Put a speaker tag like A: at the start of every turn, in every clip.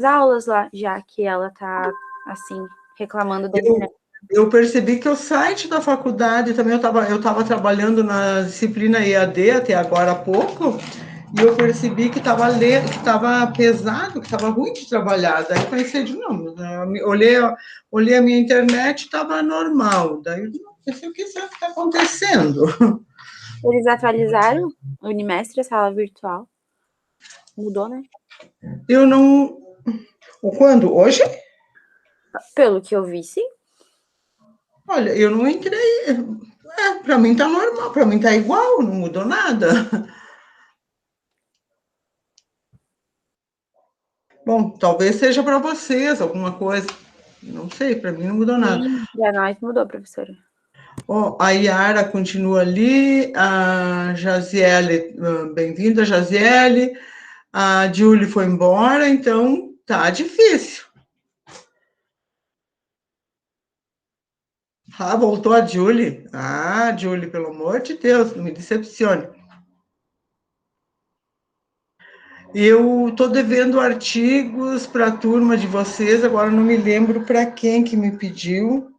A: aulas lá, já que ela tá, assim, reclamando da internet.
B: Eu percebi que o site da faculdade também, eu estava trabalhando na disciplina EAD até agora há pouco, e eu percebi que estava pesado, que estava ruim de trabalhar. Daí eu pensei de novo, olhei a minha internet, estava normal. Daí eu pensei, o que será que está acontecendo?
A: Eles atualizaram o Unimestre, a sala virtual. Mudou, né?
B: Eu não. Quando? Hoje?
A: Pelo que eu vi, sim.
B: Olha, eu não entrei. Para mim tá normal, para mim tá igual, não mudou nada. Bom, talvez seja para vocês alguma coisa. Não sei, para mim não mudou nada.
A: Sim, para nós mudou, professora.
B: Ó, a Yara continua ali, a Jaziele, bem-vinda, Jaziele. A Julie foi embora, então tá difícil. Ah, voltou a Julie. Ah, Julie, pelo amor de Deus, não me decepcione. Eu estou devendo artigos para a turma de vocês, agora não me lembro para quem que me pediu,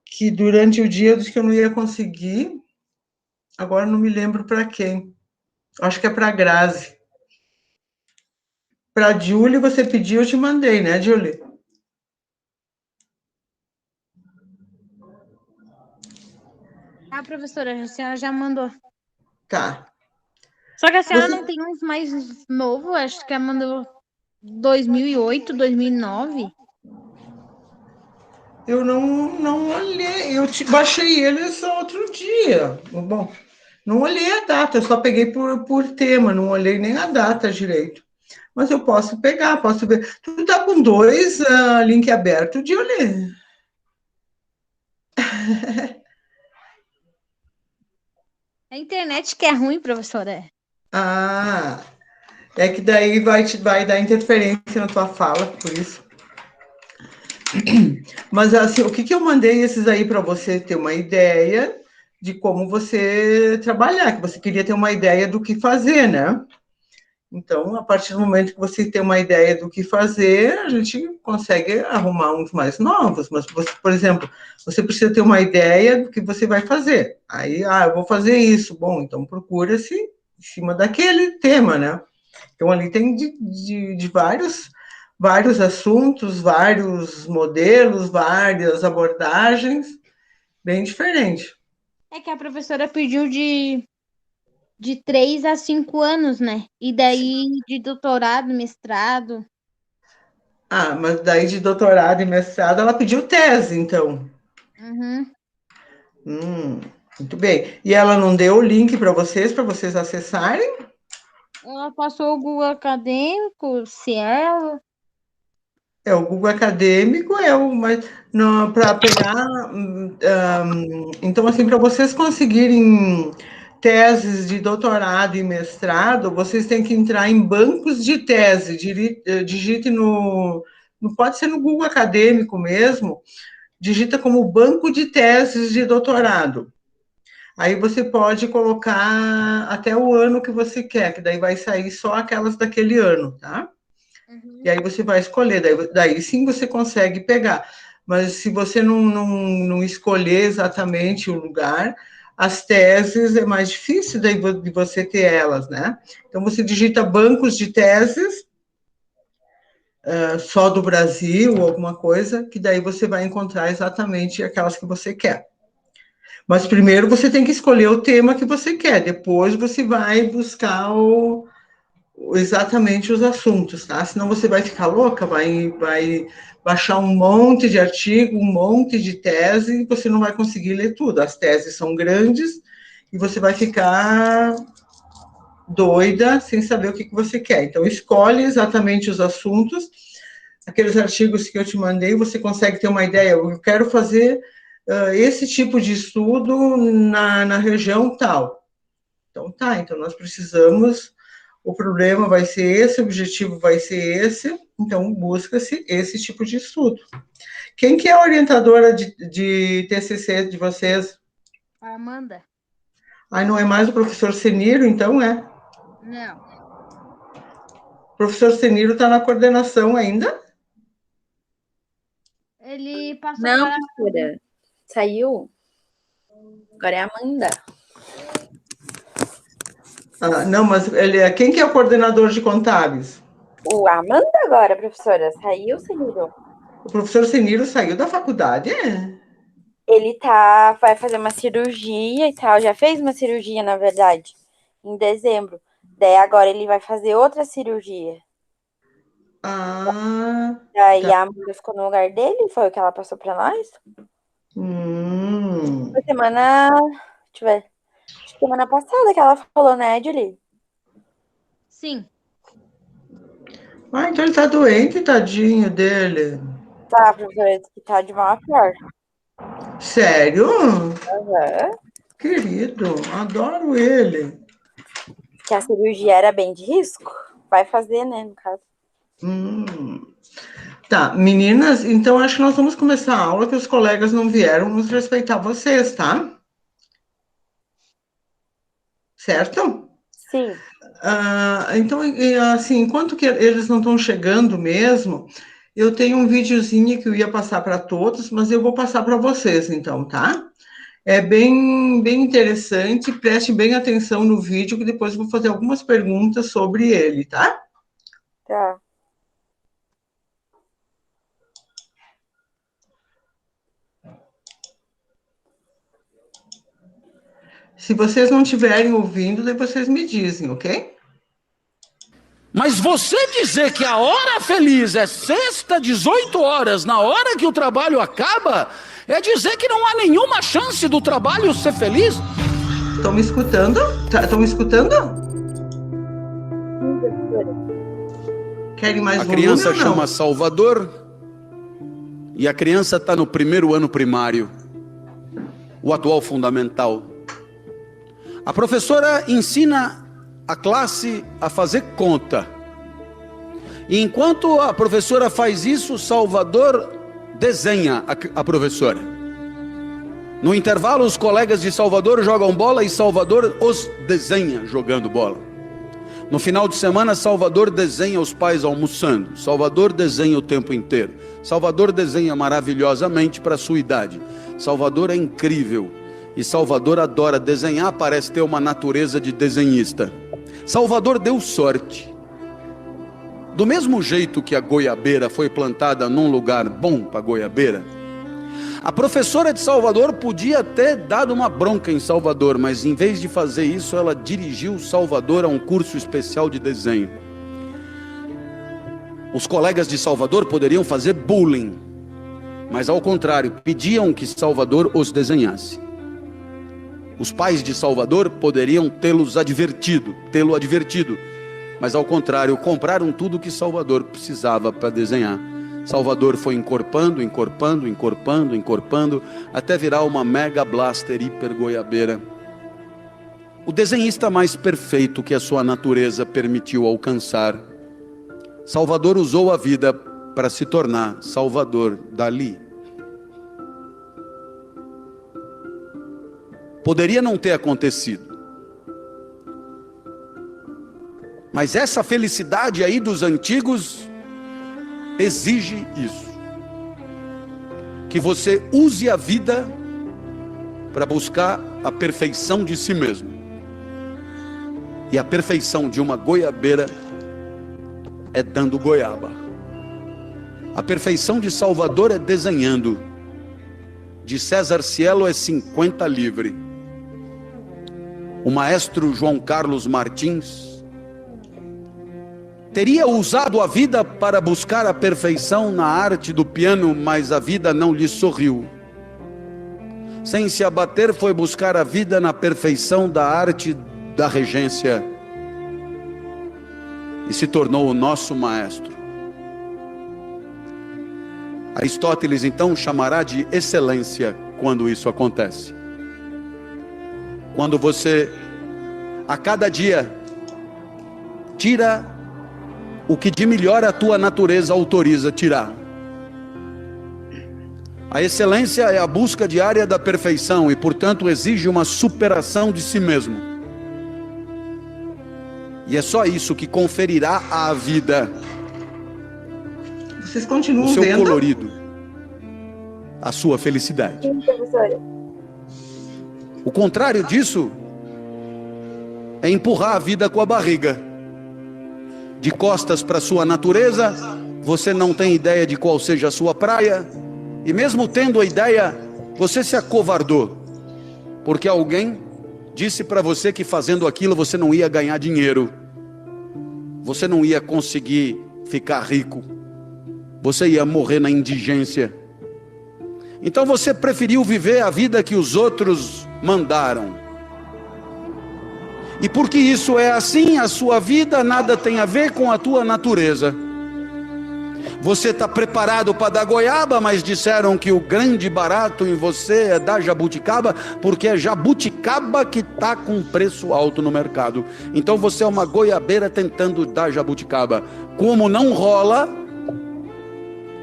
B: que durante o dia eu disse que eu não ia conseguir, agora não me lembro para quem. Acho que é para a Grazi. Para a Julie você pediu, eu te mandei, né, Julie?
C: Ah, professora, a senhora já mandou.
B: Tá.
C: Só que a senhora não tem uns mais novos, acho que ela mandou 2008, 2009.
B: Eu não olhei, baixei eles outro dia. Bom, não olhei a data, eu só peguei por tema, não olhei nem a data direito. Mas eu posso pegar, posso ver. Tu tá com dois link aberto de olhar.
C: A internet que é ruim, professora.
B: Ah, é que daí vai dar interferência na tua fala, por isso. Mas assim, o que que eu mandei esses aí para você ter uma ideia de como você trabalhar, que você queria ter uma ideia do que fazer, né? Então, a partir do momento que você tem uma ideia do que fazer, a gente consegue arrumar uns mais novos. Mas, você, por exemplo, você precisa ter uma ideia do que você vai fazer. Aí, eu vou fazer isso. Bom, então procura-se em cima daquele tema, né? Então, ali tem de vários assuntos, vários modelos, várias abordagens, bem diferentes.
C: É que a professora pediu de 3 a 5 anos, né? E daí de doutorado, mestrado.
B: Ah, mas daí de doutorado e mestrado, ela pediu tese, então.
C: Uhum.
B: Muito bem. E ela não deu o link para vocês acessarem?
C: Ela passou o Google Acadêmico, Cielo.
B: O Google Acadêmico é o mais para pegar. Então, assim, para vocês conseguirem teses de doutorado e mestrado, vocês têm que entrar em bancos de tese. Digite não pode ser no Google Acadêmico mesmo. Digita como banco de teses de doutorado. Aí você pode colocar até o ano que você quer, que daí vai sair só aquelas daquele ano, tá?
C: Uhum.
B: E aí você vai escolher, daí sim você consegue pegar. Mas se você não escolher exatamente o lugar, as teses é mais difícil de você ter elas, né? Então você digita bancos de teses, só do Brasil, ou alguma coisa, que daí você vai encontrar exatamente aquelas que você quer. Mas primeiro você tem que escolher o tema que você quer, depois você vai buscar exatamente os assuntos, tá? Senão você vai ficar louca, vai baixar um monte de artigo, um monte de tese, e você não vai conseguir ler tudo. As teses são grandes e você vai ficar doida sem saber o que você quer. Então, escolhe exatamente os assuntos, aqueles artigos que eu te mandei, você consegue ter uma ideia. Eu quero fazer esse tipo de estudo na região tal. Então, tá, então nós precisamos, o problema vai ser esse, o objetivo vai ser esse, então busca-se esse tipo de estudo. Quem que é a orientadora de TCC de vocês?
C: Amanda?
B: Não é mais o professor Seniro, então é?
C: Não.
B: professor Seniro está na coordenação ainda?
C: Ele passou
A: Não,
C: para...
A: professora. Saiu. Agora é a Amanda.
B: Não, mas quem que é o coordenador de contábeis?
A: O Amanda agora, professora. Saiu, Seniro?
B: O professor Seniro saiu da faculdade?
A: Ele vai fazer uma cirurgia e tal. Já fez uma cirurgia, na verdade, em dezembro. Daí agora ele vai fazer outra cirurgia. Daí
B: Tá.
A: a Amanda ficou no lugar dele, foi o que ela passou pra nós. Foi semana. Deixa eu ver. Acho que semana passada que ela falou, né, Julie?
C: Sim.
B: Então ele tá doente, tadinho dele.
A: Tá, professora, disse que tá de mal a pior.
B: Sério?
A: Uhum.
B: Querido, adoro ele.
A: Que a cirurgia era bem de risco. Vai fazer, né, no caso.
B: Tá, meninas, então acho que nós vamos começar a aula, que os colegas não vieram, vamos respeitar vocês, tá? Certo?
A: Sim.
B: Então, assim, enquanto que eles não estão chegando mesmo, eu tenho um videozinho que eu ia passar para todos, mas eu vou passar para vocês, então, tá? É bem interessante, preste bem atenção no vídeo, que depois eu vou fazer algumas perguntas sobre ele, tá?
A: Tá.
B: Se vocês não estiverem ouvindo, daí vocês me dizem, ok?
D: Mas você dizer que a hora feliz é sexta, 18 horas, na hora que o trabalho acaba, é dizer que não há nenhuma chance do trabalho ser feliz?
B: Estão me escutando? Estão me escutando? Querem mais
D: A
B: volume
D: criança
B: ou não?
D: chama Salvador e a criança está no primeiro ano primário, o atual fundamental. A professora ensina a classe a fazer conta. E enquanto a professora faz isso, Salvador desenha a professora. No intervalo, os colegas de Salvador jogam bola e Salvador os desenha jogando bola. No final de semana, Salvador desenha os pais almoçando. Salvador desenha o tempo inteiro. Salvador desenha maravilhosamente para a sua idade. Salvador é incrível. E Salvador adora desenhar, parece ter uma natureza de desenhista. Salvador deu sorte. Do mesmo jeito que a goiabeira foi plantada num lugar bom para goiabeira, a professora de Salvador podia ter dado uma bronca em Salvador, mas em vez de fazer isso, ela dirigiu Salvador a um curso especial de desenho. Os colegas de Salvador poderiam fazer bullying, mas ao contrário, pediam que Salvador os desenhasse. Os pais de Salvador poderiam tê-lo advertido, mas ao contrário, compraram tudo que Salvador precisava para desenhar. Salvador foi encorpando, até virar uma Mega Blaster hiper goiabeira. O desenhista mais perfeito que a sua natureza permitiu alcançar. Salvador usou a vida para se tornar Salvador Dalí. Poderia não ter acontecido. Mas essa felicidade aí dos antigos exige isso. Que você use a vida para buscar a perfeição de si mesmo. E a perfeição de uma goiabeira é dando goiaba. A perfeição de Salvador é desenhando. De César Cielo é 50 livre. O maestro João Carlos Martins teria usado a vida para buscar a perfeição na arte do piano, mas a vida não lhe sorriu. Sem se abater, foi buscar a vida na perfeição da arte da regência e se tornou o nosso maestro. Aristóteles então chamará de excelência quando isso acontece. Quando você, a cada dia, tira o que de melhor a tua natureza autoriza tirar. A excelência é a busca diária da perfeição e, portanto, exige uma superação de si mesmo. E é só isso que conferirá à vida
B: Vocês continuam
D: o seu
B: vendo?
D: colorido, a sua felicidade.
A: Sim, professora.
D: O contrário disso é empurrar a vida com a barriga. De costas para sua natureza, você não tem ideia de qual seja a sua praia, e mesmo tendo a ideia, você se acovardou, porque alguém disse para você que fazendo aquilo você não ia ganhar dinheiro, você não ia conseguir ficar rico, você ia morrer na indigência. Então você preferiu viver a vida que os outros mandaram. E porque isso é assim, a sua vida nada tem a ver com a tua natureza. Você está preparado para dar goiaba, mas disseram que o grande barato em você é dar jabuticaba, porque é jabuticaba que está com preço alto no mercado. Então você é uma goiabeira tentando dar jabuticaba. Como não rola,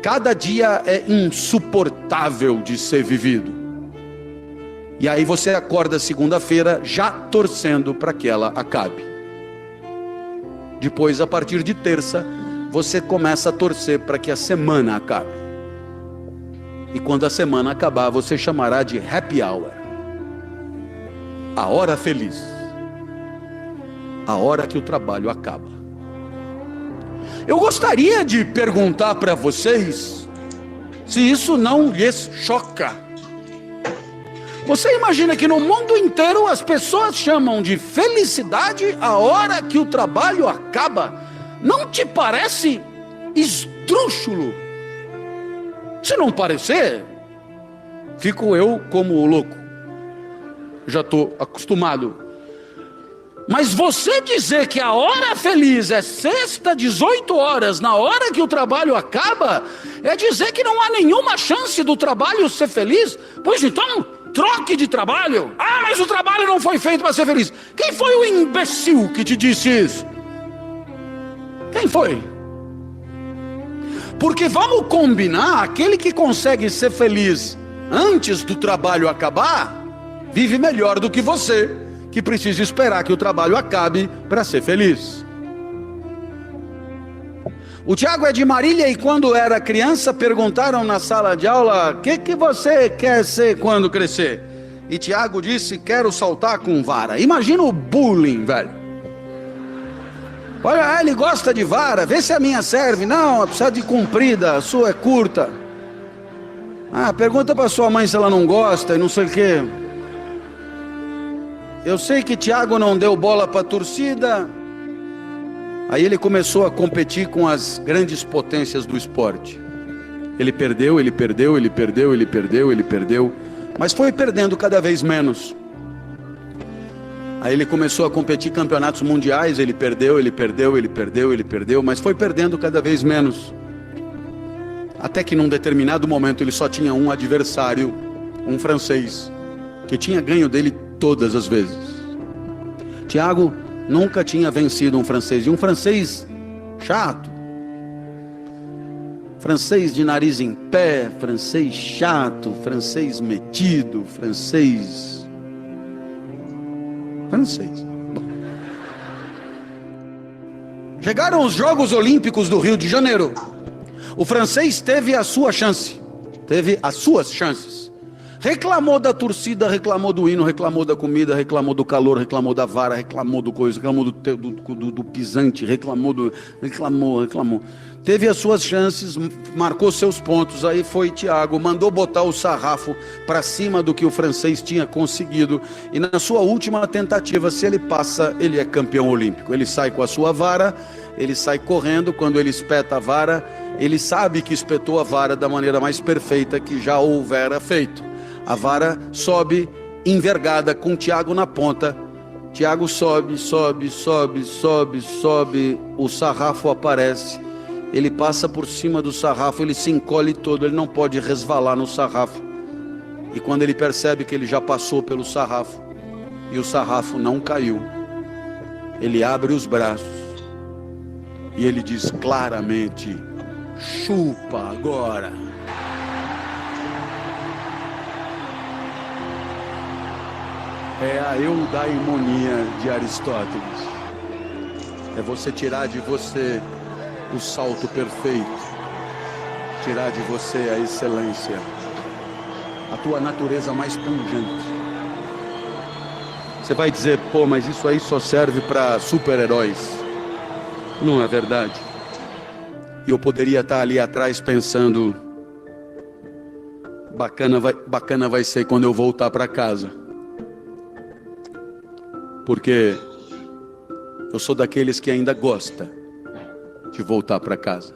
D: cada dia é insuportável de ser vivido. E aí você acorda segunda-feira já torcendo para que ela acabe. Depois, a partir de terça, você começa a torcer para que a semana acabe. E quando a semana acabar, você chamará de happy hour. A hora feliz. A hora que o trabalho acaba. Eu gostaria de perguntar para vocês se isso não lhes choca. Você imagina que no mundo inteiro as pessoas chamam de felicidade a hora que o trabalho acaba? Não te parece esdrúxulo? Se não parecer, fico eu como o louco. Já estou acostumado. Mas você dizer que a hora feliz é sexta, 18 horas, na hora que o trabalho acaba, é dizer que não há nenhuma chance do trabalho ser feliz? Pois então, troque de trabalho. Ah, mas o trabalho não foi feito para ser feliz. Quem foi o imbecil que te disse isso? Quem foi? Porque vamos combinar, aquele que consegue ser feliz antes do trabalho acabar, vive melhor do que você, que precisa esperar que o trabalho acabe para ser feliz. O Tiago é de Marília e quando era criança perguntaram na sala de aula: o que você quer ser quando crescer? E Tiago disse: quero saltar com vara. Imagina o bullying, velho. Olha, ele gosta de vara, vê se a minha serve. Não, precisa de comprida, a sua é curta. Ah, pergunta para sua mãe se ela não gosta e não sei o quê. Eu sei que Tiago não deu bola para a torcida. Aí ele começou a competir com as grandes potências do esporte. Ele perdeu, mas foi perdendo cada vez menos. Aí ele começou a competir em campeonatos mundiais, ele perdeu, mas foi perdendo cada vez menos. Até que num determinado momento ele só tinha um adversário, um francês, que tinha ganho dele todas as vezes. Tiago nunca tinha vencido um francês, e um francês chato, francês de nariz em pé, francês chato, francês metido, francês. Bom. Chegaram os Jogos Olímpicos do Rio de Janeiro. O francês teve a sua chance, teve as suas chances. Reclamou da torcida, reclamou do hino, reclamou da comida, reclamou do calor, reclamou da vara, reclamou do coisa, reclamou do pisante, reclamou. Teve as suas chances, marcou seus pontos, aí foi Tiago, mandou botar o sarrafo para cima do que o francês tinha conseguido, e na sua última tentativa, se ele passa, ele é campeão olímpico. Ele sai com a sua vara, ele sai correndo, quando ele espeta a vara, ele sabe que espetou a vara da maneira mais perfeita que já houvera feito. A vara sobe envergada com Tiago na ponta. Tiago sobe, o sarrafo aparece. Ele passa por cima do sarrafo, ele se encolhe todo, ele não pode resvalar no sarrafo. E quando ele percebe que ele já passou pelo sarrafo e o sarrafo não caiu, ele abre os braços e ele diz claramente: chupa agora. É a eudaimonia de Aristóteles. É você tirar de você o salto perfeito, tirar de você a excelência, a tua natureza mais pungente. Você vai dizer, pô, mas isso aí só serve para super-heróis. Não é verdade? E eu poderia estar ali atrás pensando, bacana vai ser quando eu voltar para casa. Porque eu sou daqueles que ainda gosta de voltar para casa.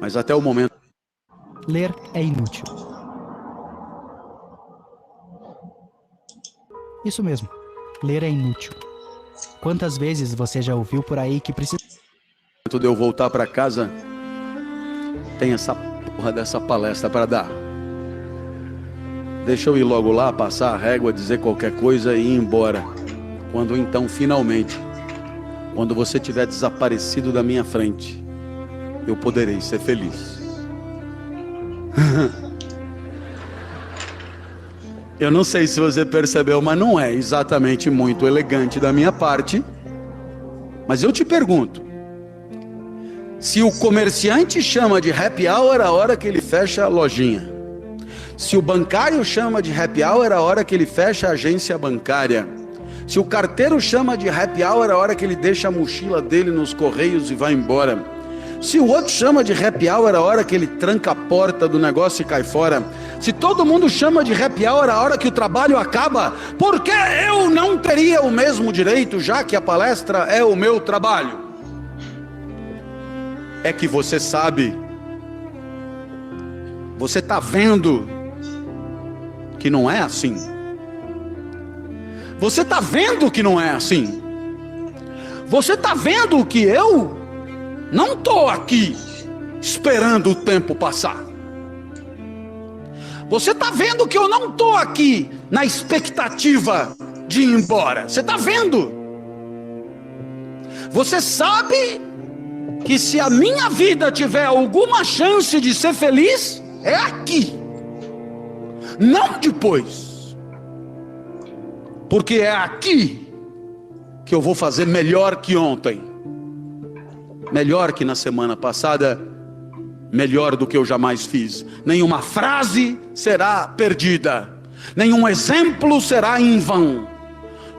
D: Mas até o momento...
E: Ler é inútil. Isso mesmo, ler é inútil. Quantas vezes você já ouviu por aí que precisa...
D: de eu voltar para casa, tem essa porra dessa palestra para dar. Deixa eu ir logo lá, passar a régua, dizer qualquer coisa e ir embora. Quando então, finalmente, quando você tiver desaparecido da minha frente, eu poderei ser feliz. Eu não sei se você percebeu, mas não é exatamente muito elegante da minha parte. Mas eu te pergunto, se o comerciante chama de happy hour a hora que ele fecha a lojinha, se o bancário chama de happy hour a hora que ele fecha a agência bancária, se o carteiro chama de happy hour a hora que ele deixa a mochila dele nos correios e vai embora, se o outro chama de happy hour a hora que ele tranca a porta do negócio e cai fora, se todo mundo chama de happy hour a hora que o trabalho acaba, por que eu não teria o mesmo direito, já que a palestra é o meu trabalho? É que você sabe, você está vendo que não é assim. Você está vendo que não é assim. Você está vendo que eu não estou aqui esperando o tempo passar. Você está vendo que eu não estou aqui na expectativa de ir embora. Você está vendo? Você sabe que se a minha vida tiver alguma chance de ser feliz, é aqui, não depois, porque é aqui que eu vou fazer melhor que ontem, melhor que na semana passada, melhor do que eu jamais fiz. Nenhuma frase será perdida, nenhum exemplo será em vão,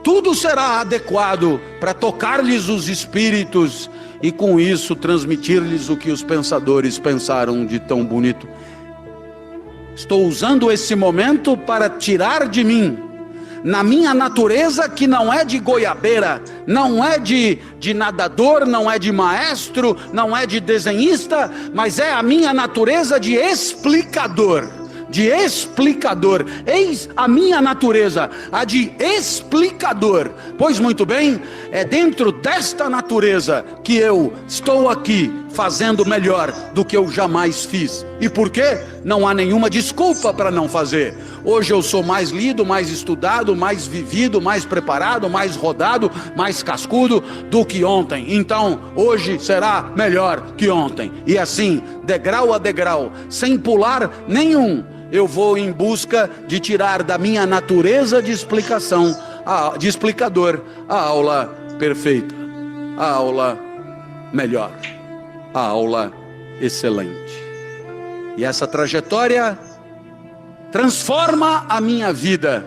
D: tudo será adequado para tocar-lhes os espíritos e com isso transmitir-lhes o que os pensadores pensaram de tão bonito. Estou usando esse momento para tirar de mim, na minha natureza que não é de goiabeira, não é de nadador, não é de maestro, não é de desenhista, mas é a minha natureza de explicador. De explicador, eis a minha natureza, a de explicador. Pois muito bem, é dentro desta natureza que eu estou aqui fazendo melhor do que eu jamais fiz. E por quê? Não há nenhuma desculpa para não fazer. Hoje eu sou mais lido, mais estudado, mais vivido, mais preparado, mais rodado, mais cascudo do que ontem. Então hoje será melhor que ontem. E assim, degrau a degrau, sem pular nenhum, eu vou em busca de tirar da minha natureza de explicação, de explicador, a aula perfeita, a aula melhor, a aula excelente. E essa trajetória transforma a minha vida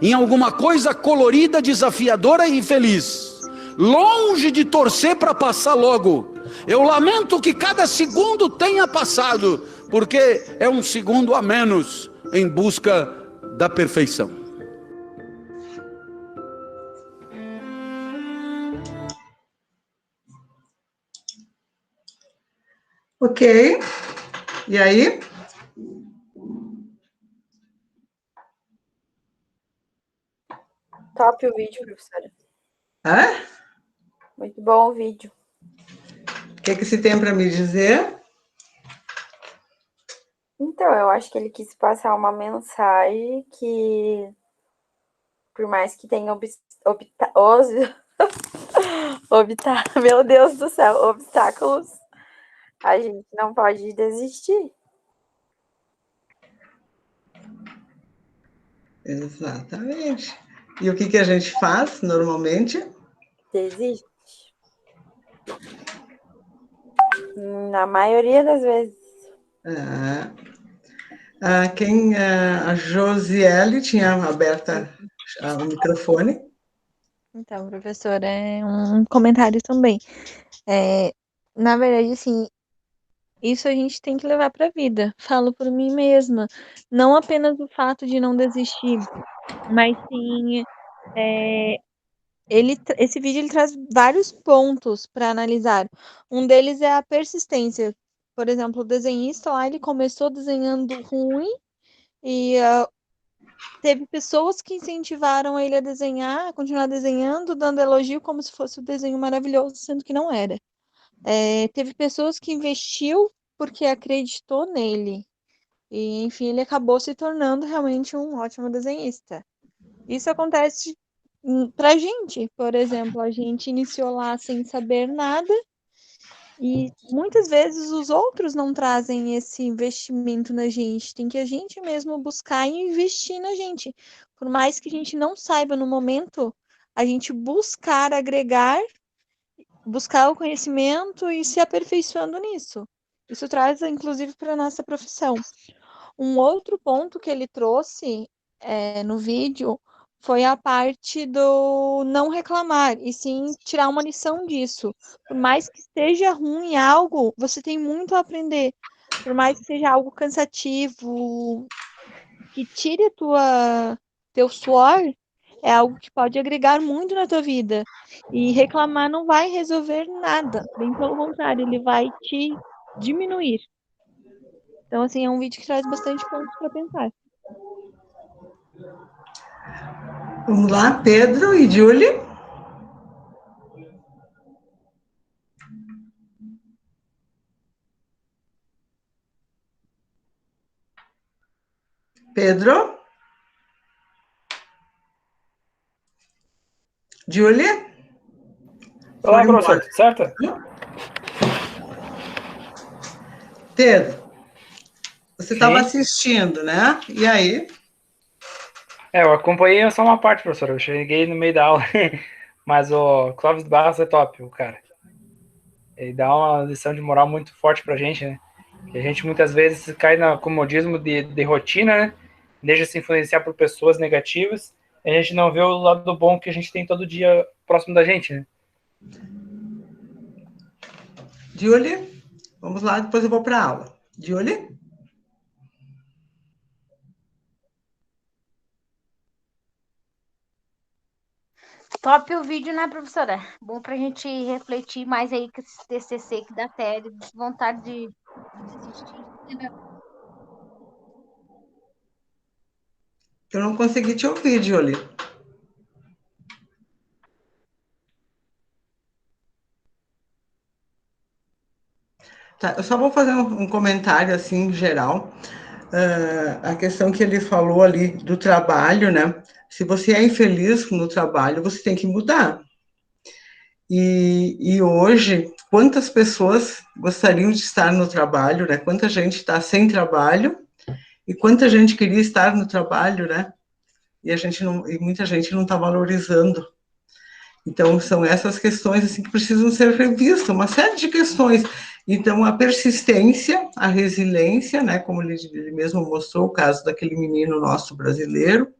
D: em alguma coisa colorida, desafiadora e feliz. Longe de torcer para passar logo, eu lamento que cada segundo tenha passado, porque é um segundo a menos em busca da perfeição.
B: Ok. E aí?
A: Top o vídeo, professora.
B: Hã?
A: Muito bom o vídeo.
B: O que você tem para me dizer?
A: Então, eu acho que ele quis passar uma mensagem que, por mais que tenha meu Deus do céu, obstáculos, a gente não pode desistir.
B: Exatamente. E o que a gente faz normalmente?
A: Desiste. Na maioria das vezes.
B: A Josiele tinha aberta o microfone.
F: Então, professora, é um comentário também. Na verdade, assim, isso a gente tem que levar para a vida. Falo por mim mesma. Não apenas o fato de não desistir, mas sim, esse vídeo ele traz vários pontos para analisar. Um deles é a persistência. Por exemplo, o desenhista lá, ele começou desenhando ruim e teve pessoas que incentivaram ele a desenhar, a continuar desenhando, dando elogio como se fosse o desenho maravilhoso, sendo que não era. Teve pessoas que investiu porque acreditou nele. E, enfim, ele acabou se tornando realmente um ótimo desenhista. Isso acontece pra gente, por exemplo, a gente iniciou lá sem saber nada e muitas vezes os outros não trazem esse investimento na gente. Tem que a gente mesmo buscar e investir na gente. Por mais que a gente não saiba no momento, a gente buscar agregar, buscar o conhecimento e se aperfeiçoando nisso. Isso traz, inclusive, para a nossa profissão. Um outro ponto que ele trouxe no vídeo foi a parte do não reclamar, e sim tirar uma lição disso. Por mais que esteja ruim algo, você tem muito a aprender. Por mais que seja algo cansativo, que tire teu suor, é algo que pode agregar muito na tua vida. E reclamar não vai resolver nada. Bem pelo contrário, ele vai te diminuir. Então, assim, é um vídeo que traz bastante pontos para pensar.
B: Vamos lá, Pedro e Julie. Pedro? Julie?
G: Olá, professor, tudo certo?
B: Pedro, você estava assistindo, né? E aí?
G: Eu acompanhei só uma parte, professor. Eu cheguei no meio da aula. Mas o Clóvis Barros é top, o cara. Ele dá uma lição de moral muito forte pra gente, né? Que a gente muitas vezes cai no comodismo de rotina, né? Deixa se influenciar por pessoas negativas. E a gente não vê o lado bom que a gente tem todo dia próximo da gente, né?
B: Julie? Vamos lá, depois eu vou para a aula. Julie?
C: Top o vídeo, né, professora? Bom pra gente refletir mais aí com esse TCC que dá até vontade de desistir.
B: Eu não consegui te ouvir, Julie. Tá, eu só vou fazer um comentário, assim, geral. A questão que ele falou ali do trabalho, né? Se você é infeliz no trabalho, você tem que mudar. E hoje, quantas pessoas gostariam de estar no trabalho, né? Quanta gente está sem trabalho e quanta gente queria estar no trabalho, né? E muita gente não está valorizando. Então, são essas questões assim, que precisam ser revistas, uma série de questões. Então, a persistência, a resiliência, né, como ele mesmo mostrou, o caso daquele menino nosso brasileiro,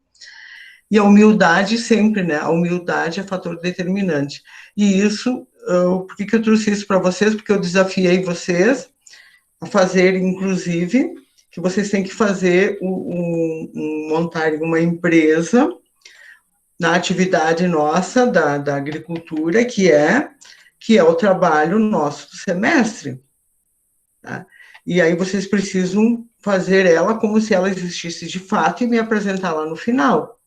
B: e a humildade sempre, né, a humildade é fator determinante. E isso, por que eu trouxe isso para vocês? Porque eu desafiei vocês a fazer, inclusive, que vocês têm que fazer, montarem uma empresa na atividade nossa da agricultura, que é o trabalho nosso do semestre. Tá? E aí vocês precisam fazer ela como se ela existisse de fato e me apresentar lá no final.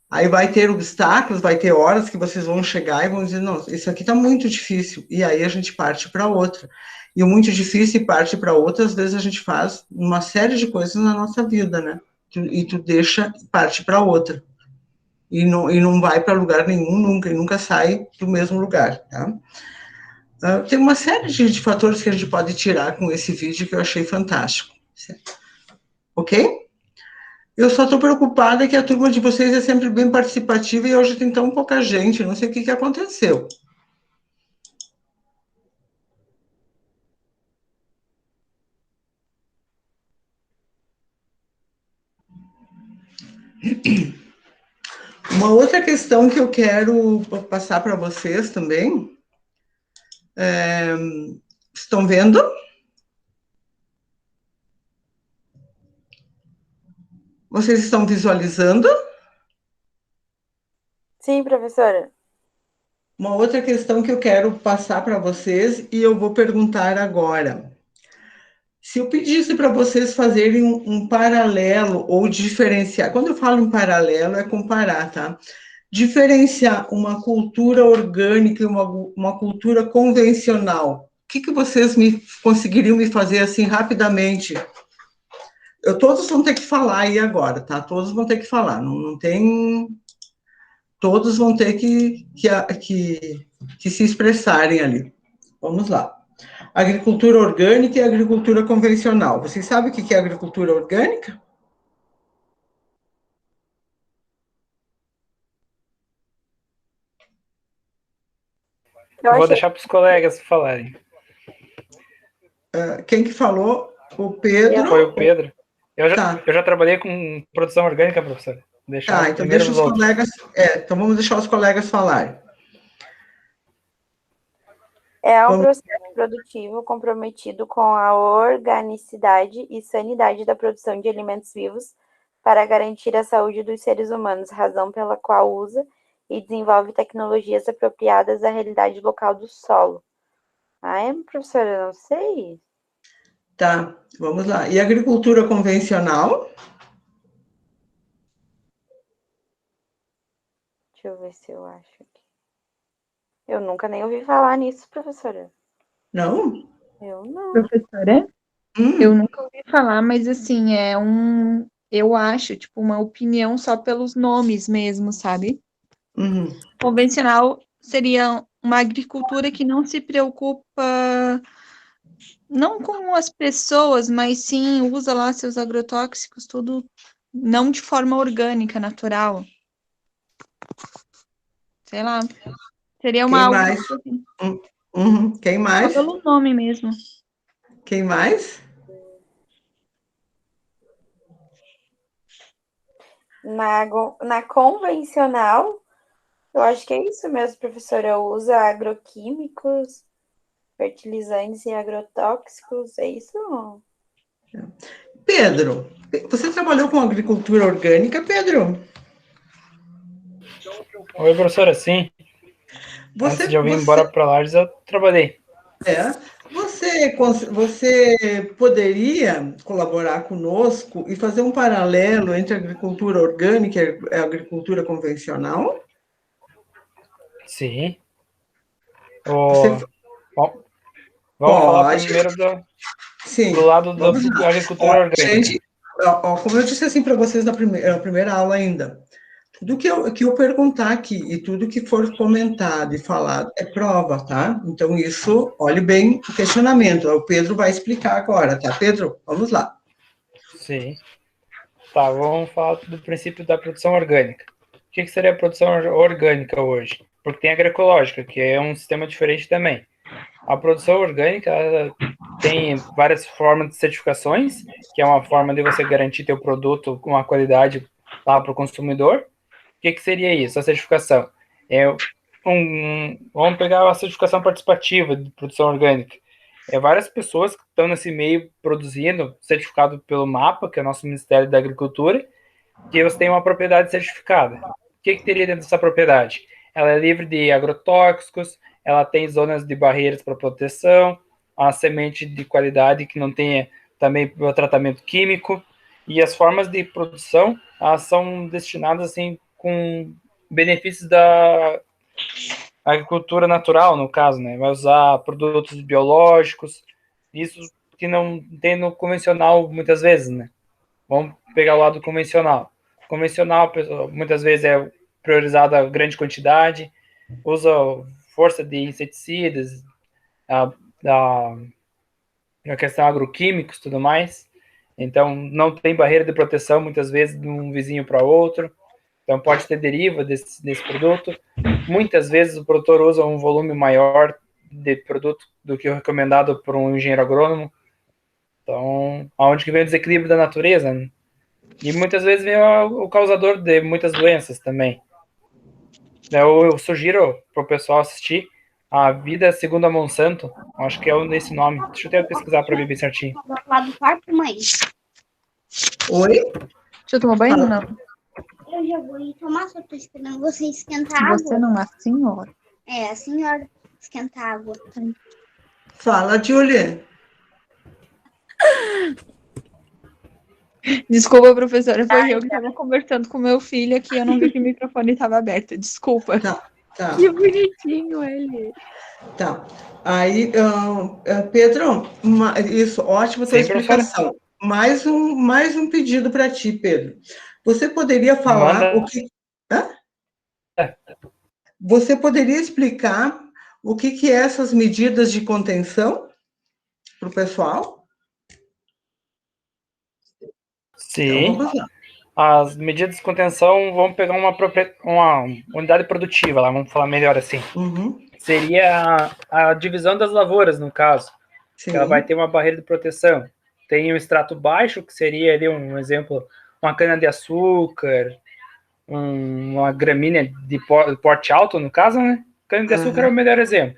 B: Aí vai ter obstáculos, vai ter horas que vocês vão chegar e vão dizer, não, isso aqui está muito difícil. E aí a gente parte para outra. E o muito difícil e parte para outra, às vezes a gente faz uma série de coisas na nossa vida, né? E tu deixa e parte para outra. E não vai para lugar nenhum nunca, e nunca sai do mesmo lugar, tá? Tem uma série de fatores que a gente pode tirar com esse vídeo que eu achei fantástico. Certo? Ok? Eu só estou preocupada que a turma de vocês é sempre bem participativa e hoje tem tão pouca gente, não sei o que aconteceu. Uma outra questão que eu quero passar para vocês também, estão vendo? Vocês estão visualizando?
A: Sim, professora.
B: Uma outra questão que eu quero passar para vocês e eu vou perguntar agora. Se eu pedisse para vocês fazerem um paralelo ou diferenciar, quando eu falo em paralelo é comparar, tá? Diferenciar uma cultura orgânica e uma cultura convencional. O que vocês conseguiriam me fazer assim rapidamente? Todos vão ter que falar aí agora, tá? Todos vão ter que falar, não tem. Todos vão ter que se expressarem ali. Vamos lá. Agricultura orgânica e agricultura convencional. Vocês sabem o que é agricultura orgânica?
G: Eu vou deixar para os colegas falarem.
B: Quem que falou? O Pedro?
G: Foi o Pedro. Eu
B: Tá.
G: já trabalhei com produção orgânica, professor.
B: Tá, então deixa os colegas. Então vamos deixar os colegas falarem.
A: É um processo produtivo comprometido com a organicidade e sanidade da produção de alimentos vivos para garantir a saúde dos seres humanos, razão pela qual usa e desenvolve tecnologias apropriadas à realidade local do solo. Professora, eu não sei.
B: Tá, vamos lá. E agricultura convencional?
A: Deixa eu ver se eu acho aqui. Eu nunca nem ouvi falar nisso, professora.
B: Não?
A: Eu não.
F: Professora, eu nunca ouvi falar, mas assim, eu acho, tipo, uma opinião só pelos nomes mesmo, sabe? Convencional seria uma agricultura que não se preocupa não com as pessoas, mas sim usa lá seus agrotóxicos, tudo não de forma orgânica, natural. Sei lá. Seria uma
B: Quem
F: algo
B: mais?
F: assim.
B: Quem mais?
F: Só pelo nome mesmo.
B: Quem mais?
A: Na convencional, eu acho que é isso mesmo, professora. Usa agroquímicos, fertilizantes e agrotóxicos, é isso?
B: Pedro, você trabalhou com agricultura orgânica, Pedro?
G: Oi, professora, sim. Antes de eu vir embora para Lages, eu trabalhei.
B: Você poderia colaborar conosco e fazer um paralelo entre a agricultura orgânica e a agricultura convencional?
G: Sim. Vamos falar primeiro do lado da agricultura orgânica.
B: Gente, como eu disse assim para vocês na primeira aula ainda, tudo que eu perguntar aqui e tudo que for comentado e falado é prova, tá? Então, isso, olhe bem o questionamento. O Pedro vai explicar agora, tá, Pedro? Vamos lá.
G: Sim. Tá, vamos falar do princípio da produção orgânica. O que seria a produção orgânica hoje? Porque tem a agroecológica, que é um sistema diferente também. A produção orgânica tem várias formas de certificações, que é uma forma de você garantir teu produto com uma qualidade lá para o consumidor. O que seria isso? A certificação vamos pegar a certificação participativa de produção orgânica. Várias pessoas que estão nesse meio produzindo, certificado pelo MAPA, que é o nosso Ministério da Agricultura, que você tem uma propriedade certificada. O que teria dentro dessa propriedade? Ela é livre de agrotóxicos, ela tem zonas de barreiras para proteção, a semente de qualidade que não tenha também o tratamento químico, e as formas de produção elas são destinadas assim com benefícios da agricultura natural, no caso, né? Vai usar produtos biológicos, isso que não tem no convencional muitas vezes, né? Vamos pegar o lado convencional. Convencional, muitas vezes, é priorizada a grande quantidade, usa força de inseticidas, a questão agroquímicos e tudo mais. Então, não tem barreira de proteção, muitas vezes, de um vizinho para outro. Então, pode ter deriva desse produto. Muitas vezes, o produtor usa um volume maior de produto do que o recomendado por um engenheiro agrônomo. Então, aonde que vem o desequilíbrio da natureza, né? E muitas vezes vem o causador de muitas doenças também. Eu sugiro para o pessoal assistir A Vida Segundo a Monsanto. Acho que é nesse nome. Deixa eu até pesquisar para ver bem certinho.
C: Lá do quarto, mãe.
B: Oi?
F: Já tomou banho?
B: Fala.
F: Não.
C: Eu já vou ir tomar, só tô esperando você esquentar água.
F: Você não, a senhora.
C: É, a senhora esquentar água.
B: Fala, Julie.
F: Desculpa, professora, foi eu que estava conversando com meu filho aqui, eu não vi que o microfone estava aberto. Desculpa.
B: Tá.
F: Que bonitinho ele.
B: Tá. Aí, Pedro, isso, ótima tua
G: Sim, professora.
B: explicação. Mais um pedido para ti, Pedro. Você poderia falar
G: Manda.
B: o que. Hã? Você poderia explicar o que é essas medidas de contenção para o pessoal? Então,
G: Sim.
B: vamos lá.
G: As medidas de contenção vão pegar uma unidade produtiva, lá, vamos falar melhor assim.
B: Uhum,
G: Seria a divisão das lavouras, no caso.
B: sim.
G: Ela vai ter uma barreira de proteção. Tem um extrato baixo, que seria ali um exemplo, uma cana-de-açúcar, uma gramínea de porte alto, no caso, né? Cana-de-açúcar é o melhor exemplo.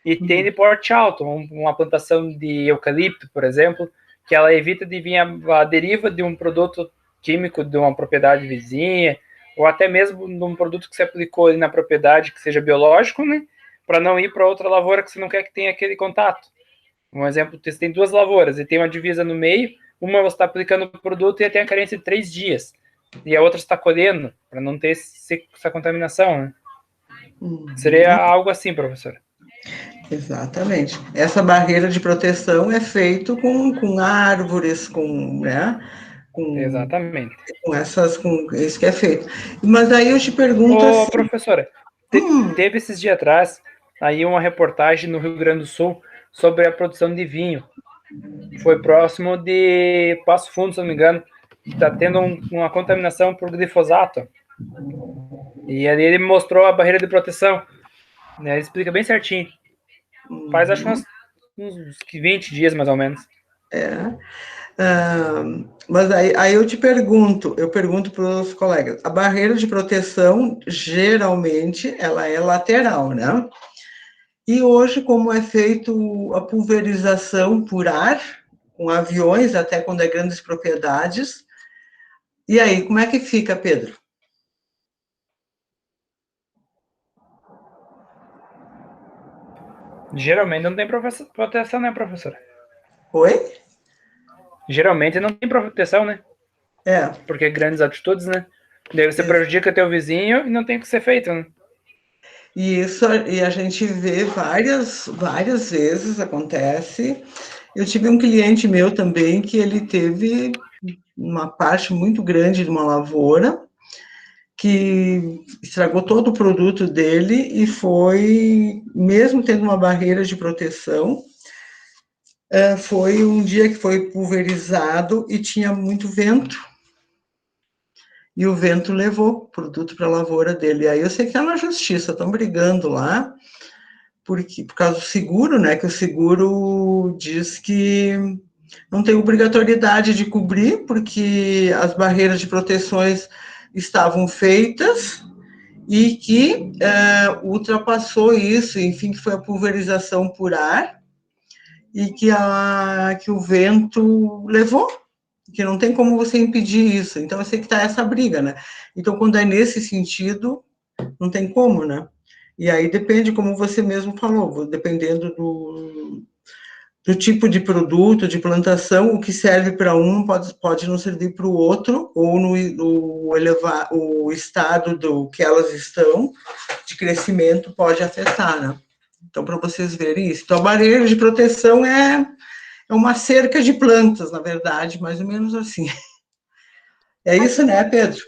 G: E tem de porte alto, uma plantação de eucalipto, por exemplo, que ela evita de vir a deriva de um produto químico de uma propriedade vizinha, ou até mesmo de um produto que você aplicou ali na propriedade que seja biológico, né? Para não ir para outra lavoura que você não quer que tenha aquele contato. Um exemplo, você tem 2 lavouras e tem uma divisa no meio, uma você está aplicando o produto e tem a carência de 3 dias, e a outra está colhendo, para não ter essa contaminação, né? Seria algo assim, professora.
B: Exatamente. Essa barreira de proteção é feito com árvores, com, né?
G: Exatamente.
B: Com isso que é feito. Mas aí eu te pergunto assim.
G: Professora, teve esses dias atrás aí uma reportagem no Rio Grande do Sul sobre a produção de vinho. Foi próximo de Passo Fundo, se não me engano, que está tendo uma contaminação por glifosato. E ali ele mostrou a barreira de proteção. Né? Ele explica bem certinho. Faz acho uns 20 dias mais ou menos.
B: Mas aí eu pergunto para os colegas, a barreira de proteção, geralmente, ela é lateral, né? E hoje, como é feito a pulverização por ar, com aviões, até quando é grandes propriedades, e aí, como é que fica, Pedro?
G: Geralmente não tem proteção, né, professora?
B: Oi?
G: Geralmente não tem proteção, né?
B: É.
G: Porque grandes altitudes, né? Daí você prejudica teu vizinho e não tem o que ser feito, né?
B: E a gente vê várias vezes acontece. Eu tive um cliente meu também que ele teve uma parte muito grande de uma lavoura que estragou todo o produto dele e foi, mesmo tendo uma barreira de proteção, foi um dia que foi pulverizado e tinha muito vento. E o vento levou o produto para a lavoura dele. E aí eu sei que é na justiça, estão brigando lá, por causa do seguro, né? Que o seguro diz que não tem obrigatoriedade de cobrir, porque as barreiras de proteções estavam feitas e que ultrapassou isso, enfim, que foi a pulverização por ar e que o vento levou, que não tem como você impedir isso. Então, eu sei que está essa briga, né? Então, quando é nesse sentido, não tem como, né? E aí depende, como você mesmo falou, dependendo do tipo de produto, de plantação, o que serve para um pode não servir para o outro, ou o estado do que elas estão, de crescimento, pode afetar, né? Então, para vocês verem isso. Então, a barreira de proteção é uma cerca de plantas, na verdade, mais ou menos assim. É isso, né, Pedro?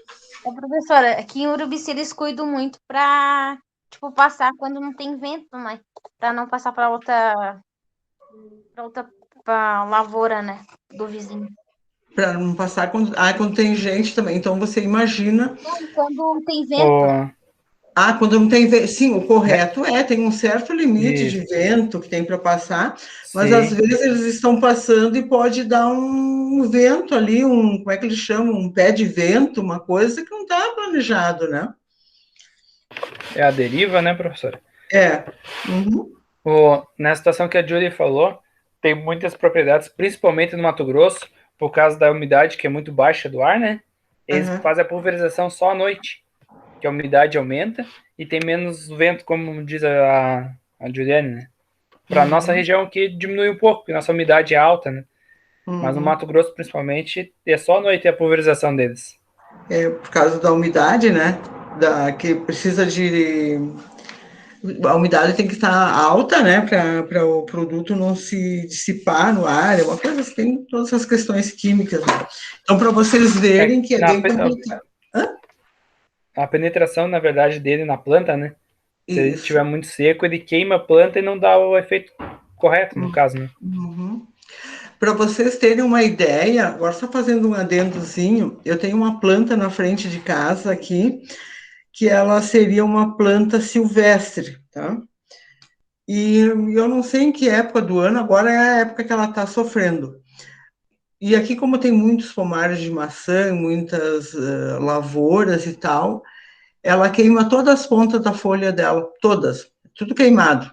C: Professora, aqui em Urubici eles cuidam muito para, tipo, passar quando não tem vento, né? Para não passar para outra lavoura, né? Do vizinho.
B: para não passar quando tem gente também. Então você imagina.
C: Quando tem vento.
B: Quando não tem vento. Sim, o correto tem um certo limite de vento que tem para passar, mas às vezes eles estão passando e pode dar um vento ali, como é que eles chamam? Um pé de vento, uma coisa que não está planejado, né?
G: É a deriva, né, professora? Na situação que a Julie falou, tem muitas propriedades, principalmente no Mato Grosso, por causa da umidade que é muito baixa do ar, né? Eles fazem a pulverização só à noite, que a umidade aumenta e tem menos vento, como diz a Juliane, né? Para nossa região aqui diminui um pouco, porque nossa umidade é alta, né? Mas no Mato Grosso, principalmente, é só à noite a pulverização deles.
B: Por causa da umidade, né? Que precisa a umidade tem que estar alta, né, para o produto não se dissipar no ar, é uma coisa que tem todas essas questões químicas, né? Então, para vocês verem que é bem complicado.
G: A penetração, na verdade, dele na planta, né? Se ele estiver muito seco, ele queima a planta e não dá o efeito correto, no caso, né?
B: Para vocês terem uma ideia, agora só fazendo um adendozinho, eu tenho uma planta na frente de casa aqui, que ela seria uma planta silvestre, tá? E eu não sei em que época do ano, agora é a época que ela está sofrendo. E aqui, como tem muitos pomares de maçã, muitas lavouras e tal, ela queima todas as pontas da folha dela, todas, tudo queimado.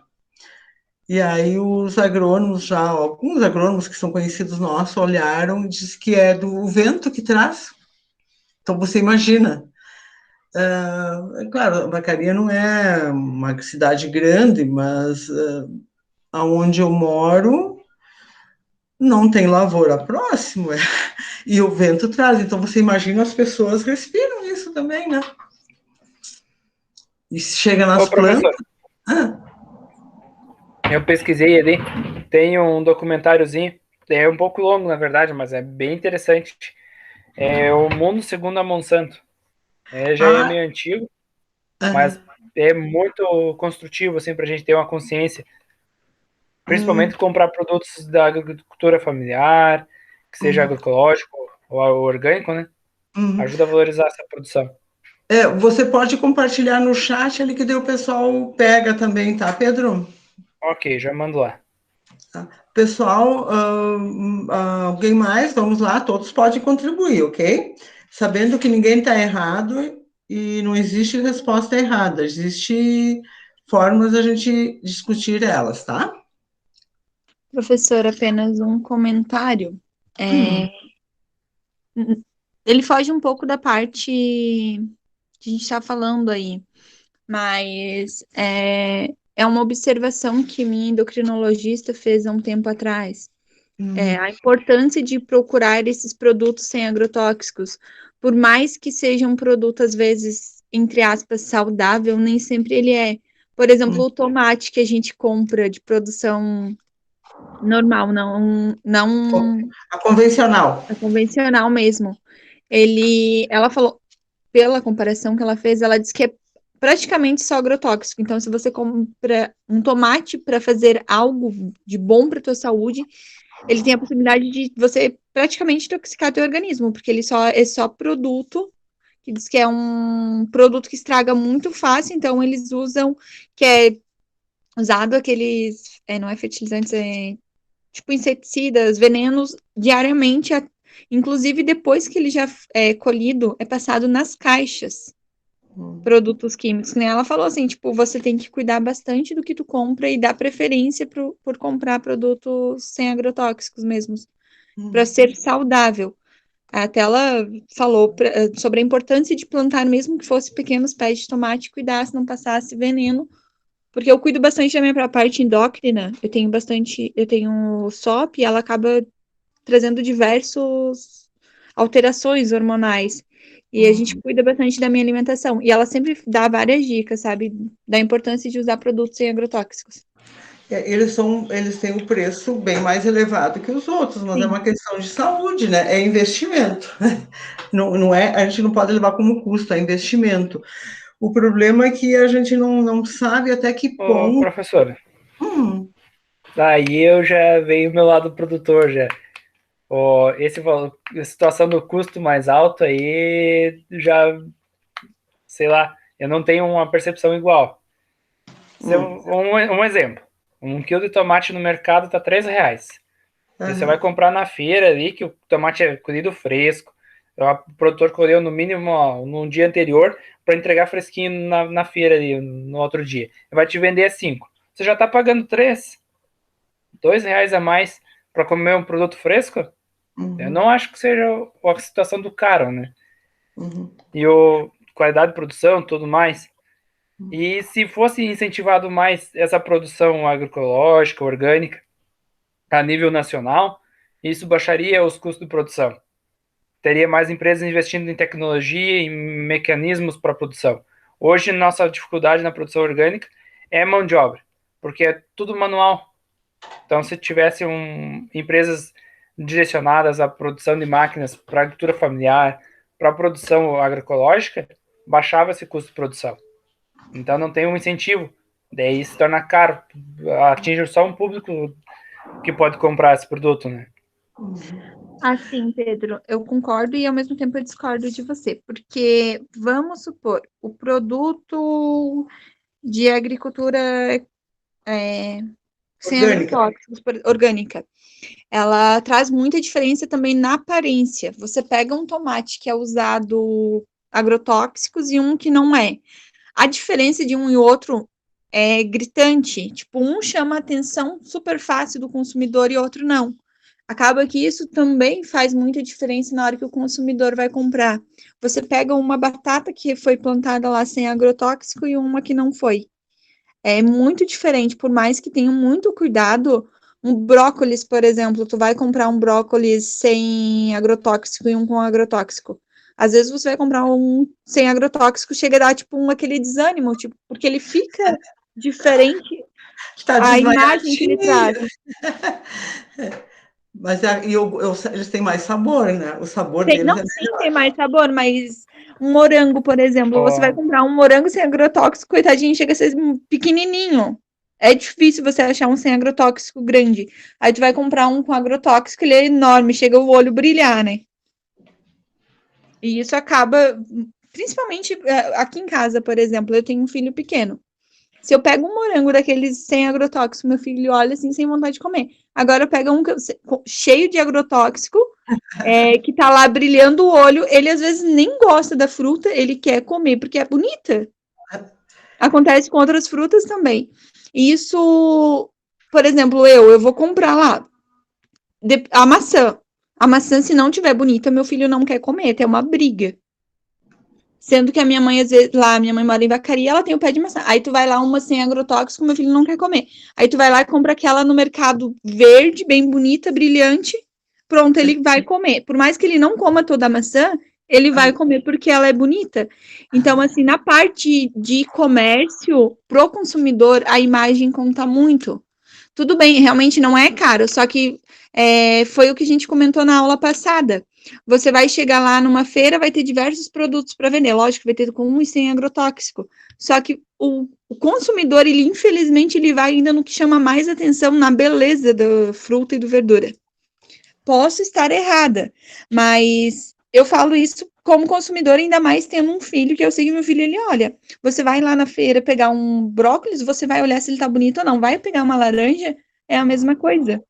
B: E aí os agrônomos alguns agrônomos que são conhecidos nossos, olharam e dizem que é do vento que traz. Então, você imagina. Claro, a Vacaria não é uma cidade grande, mas aonde eu moro não tem lavoura próximo, e o vento traz. Então, você imagina, as pessoas respiram isso também, né? E chega nas plantas...
G: Eu pesquisei ali, tem um documentáriozinho, é um pouco longo, na verdade, mas é bem interessante. É O Mundo Segundo a Monsanto. Já é meio antigo, mas é muito construtivo, assim, para a gente ter uma consciência. Principalmente comprar produtos da agricultura familiar, que seja agroecológico ou orgânico, né? Ajuda a valorizar essa produção.
B: Você pode compartilhar no chat ali, que daí o pessoal pega também, tá, Pedro?
G: Ok, já mando lá.
B: Pessoal, alguém mais? Vamos lá, todos podem contribuir, ok? Sabendo que ninguém está errado e não existe resposta errada, existe formas da gente discutir elas, tá?
F: Professor, apenas um comentário. Ele foge um pouco da parte que a gente está falando aí, mas é uma observação que minha endocrinologista fez há um tempo atrás. A importância de procurar esses produtos sem agrotóxicos, por mais que seja um produto, às vezes, entre aspas, saudável, nem sempre ele é. Por exemplo, o tomate que a gente compra de produção normal, não
B: a convencional.
F: A convencional mesmo. Ela falou, pela comparação que ela fez, ela disse que é praticamente só agrotóxico. Então, se você compra um tomate para fazer algo de bom para tua saúde, ele tem a possibilidade de você praticamente intoxicar teu organismo, porque ele é só produto, que diz que é um produto que estraga muito fácil, então eles usam, que é usado aqueles, não é fertilizantes, tipo inseticidas, venenos, diariamente, inclusive depois que ele já é colhido, é passado nas caixas, produtos químicos, né? Ela falou assim, tipo, você tem que cuidar bastante do que tu compra e dar preferência por comprar produtos sem agrotóxicos mesmos, para ser saudável. Até ela falou sobre a importância de plantar, mesmo que fosse pequenos pés de tomate, cuidar se não passasse veneno, porque eu cuido bastante da minha parte endócrina, eu tenho SOP, e ela acaba trazendo diversas alterações hormonais. E a gente cuida bastante da minha alimentação. E ela sempre dá várias dicas, sabe? Da importância de usar produtos sem agrotóxicos.
B: Eles têm um preço bem mais elevado que os outros, mas é uma questão de saúde, né? É investimento. Não a gente não pode levar como custo, é investimento. O problema é que a gente não sabe até que ponto...
G: Professora, daí eu já veio o meu lado produtor já. A situação do custo mais alto aí, já, sei lá, eu não tenho uma percepção igual. Um exemplo, 1 quilo de tomate no mercado tá R$3. Você vai comprar na feira ali, que o tomate é colhido fresco, o produtor colheu no mínimo no dia anterior para entregar fresquinho na feira ali, no outro dia. Vai te vender a 5. Você já está pagando 3, R$2 a mais para comer um produto fresco? Eu não acho que seja a situação do caro, né? E qualidade de produção, tudo mais. E se fosse incentivado mais essa produção agroecológica, orgânica, a nível nacional, isso baixaria os custos de produção. Teria mais empresas investindo em tecnologia e mecanismos para a produção. Hoje, nossa dificuldade na produção orgânica é mão de obra, porque é tudo manual. Então, se tivesse empresas direcionadas à produção de máquinas para agricultura familiar, para a produção agroecológica, baixava esse custo de produção. Então, não tem um incentivo. Daí se torna caro. Atinge só um público que pode comprar esse produto, né?
F: Assim, Pedro, eu concordo e ao mesmo tempo eu discordo de você, porque vamos supor, o produto de agricultura sem agrotóxicos, orgânica, ela traz muita diferença também na aparência. Você pega um tomate que é usado agrotóxicos e um que não é. A diferença de um e outro é gritante. Tipo, um chama a atenção super fácil do consumidor e outro não. Acaba que isso também faz muita diferença na hora que o consumidor vai comprar. Você pega uma batata que foi plantada lá sem agrotóxico e uma que não foi. É muito diferente, por mais que tenha muito cuidado. Um brócolis, por exemplo, tu vai comprar um brócolis sem agrotóxico e um com agrotóxico. Às vezes você vai comprar um sem agrotóxico, chega a dar tipo aquele desânimo, tipo, porque ele fica diferente a imagem que ele traz.
B: Mas eles têm mais sabor, né? O sabor deles
F: não, sim, tem mais sabor, mas um morango, por exemplo, você vai comprar um morango sem agrotóxico, coitadinho, chega a ser pequenininho. É difícil você achar um sem agrotóxico grande. Aí tu vai comprar um com agrotóxico, ele é enorme, chega o olho brilhar, né? E isso acaba, principalmente aqui em casa, por exemplo, eu tenho um filho pequeno. Se eu pego um morango daqueles sem agrotóxico, meu filho olha assim, sem vontade de comer. Agora eu pego um cheio de agrotóxico, que tá lá brilhando o olho, ele às vezes nem gosta da fruta, ele quer comer porque é bonita. Acontece com outras frutas também. Isso, por exemplo, eu vou comprar lá a maçã. A maçã, se não tiver bonita, meu filho não quer comer, é uma briga. Sendo que a minha mãe, às vezes, lá, minha mãe mora em Vacaria, ela tem o pé de maçã. Aí tu vai lá, uma sem agrotóxico, meu filho não quer comer. Aí tu vai lá e compra aquela no mercado verde, bem bonita, brilhante. Pronto, ele vai comer. Por mais que ele não coma toda a maçã, ele vai comer porque ela é bonita. Então, assim, na parte de comércio, pro consumidor, a imagem conta muito. Tudo bem, realmente não é caro, só que foi o que a gente comentou na aula passada. Você vai chegar lá numa feira, vai ter diversos produtos para vender. Lógico que vai ter com e sem agrotóxico. Só que o consumidor, ele infelizmente, ele vai ainda no que chama mais atenção, na beleza da fruta e do verdura. Posso estar errada, mas eu falo isso como consumidor, ainda mais tendo um filho, que eu sei que meu filho, ele olha. Você vai lá na feira pegar um brócolis, você vai olhar se ele tá bonito ou não. Vai pegar uma laranja, é a mesma coisa.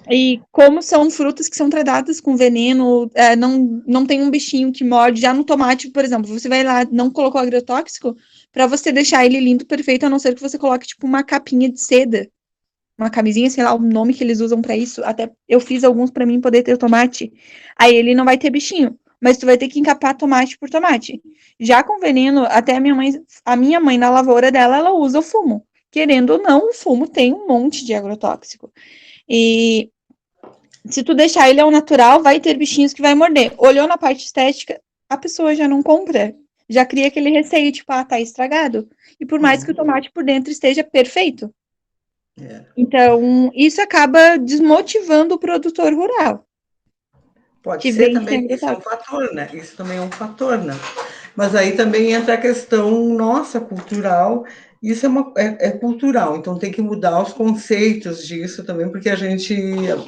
F: E como são frutas que são tratadas com veneno, não tem um bichinho que morde. Já no tomate, por exemplo, você vai lá, não colocou agrotóxico, para você deixar ele lindo, perfeito, a não ser que você coloque, tipo, uma capinha de seda, uma camisinha, sei lá, o nome que eles usam para isso. Até eu fiz alguns para mim poder ter tomate. Aí ele não vai ter bichinho, mas tu vai ter que encapar tomate por tomate. Já com veneno, até a minha mãe na lavoura dela, ela usa o fumo. Querendo ou não, o fumo tem um monte de agrotóxico. E se tu deixar ele ao natural, vai ter bichinhos que vai morder. Olhou na parte estética, a pessoa já não compra. Já cria aquele receio, tipo, tá estragado. E por mais que o tomate por dentro esteja perfeito. Então, isso acaba desmotivando o produtor rural.
B: Pode ser também, isso é um fator, né? Isso também é um fator, né? Mas aí também entra a questão nossa, cultural, Isso é cultural, então tem que mudar os conceitos disso também, porque a gente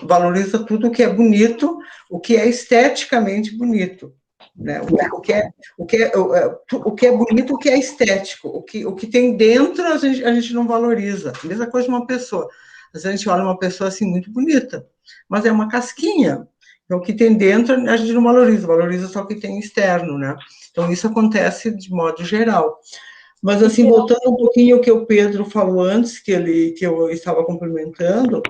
B: valoriza tudo o que é bonito, o que é esteticamente bonito, né? O que é bonito, o que é estético, o que tem dentro a gente não valoriza. A mesma coisa de uma pessoa. Às vezes a gente olha uma pessoa assim muito bonita, mas é uma casquinha. Então, o que tem dentro a gente não valoriza só o que tem externo, né? Então, isso acontece de modo geral. Mas, assim, voltando um pouquinho ao que o Pedro falou antes, que eu estava complementando,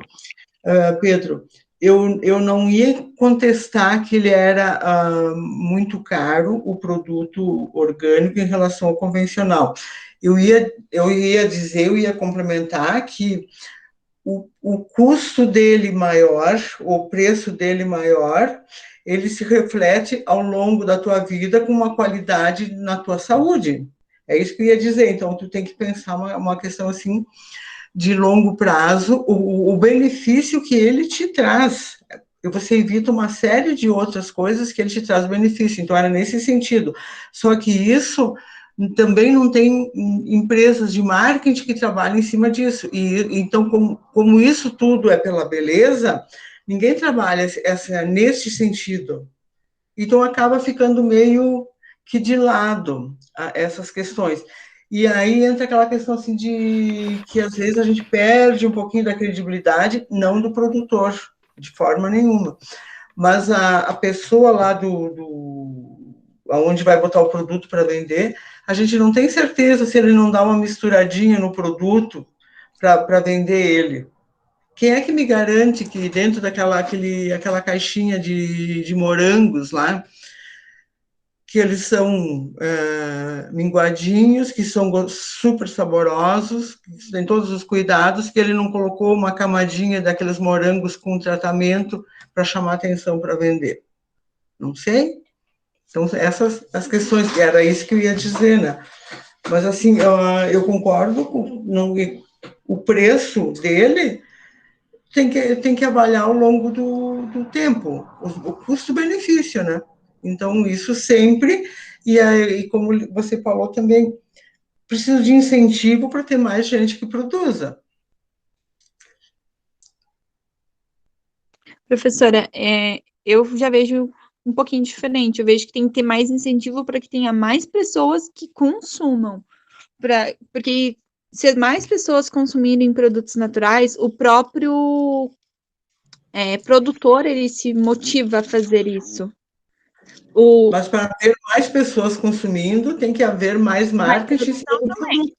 B: Pedro, eu não ia contestar que ele era muito caro, o produto orgânico, em relação ao convencional. Eu ia complementar que o custo dele maior, o preço dele maior, ele se reflete ao longo da tua vida com uma qualidade na tua saúde. É isso que eu ia dizer. Então, tu tem que pensar uma questão assim de longo prazo, o benefício que ele te traz. E você evita uma série de outras coisas que ele te traz benefício. Então, era nesse sentido. Só que isso também não tem empresas de marketing que trabalham em cima disso. E então, como isso tudo é pela beleza, ninguém trabalha nesse sentido. Então, acaba ficando meio que de lado essas questões. E aí entra aquela questão assim de que às vezes a gente perde um pouquinho da credibilidade, não do produtor, de forma nenhuma, mas a pessoa lá aonde vai botar o produto para vender, a gente não tem certeza se ele não dá uma misturadinha no produto para vender ele. Quem é que me garante que dentro aquela caixinha de morangos lá, que eles são minguadinhos, que são super saborosos, que tem todos os cuidados, que ele não colocou uma camadinha daqueles morangos com tratamento para chamar atenção para vender? Não sei. Então, essas as questões, era isso que eu ia dizer, né? Mas, assim, eu concordo com o preço dele tem que avaliar ao longo do tempo, o custo-benefício, né? Então, isso sempre, e como você falou também, precisa de incentivo para ter mais gente que produza.
F: Professora, eu já vejo um pouquinho diferente. Eu vejo que tem que ter mais incentivo para que tenha mais pessoas que consumam. Porque se mais pessoas consumirem produtos naturais, o próprio produtor ele se motiva a fazer isso.
B: Mas para haver mais pessoas consumindo, tem que haver mais marketing do produto.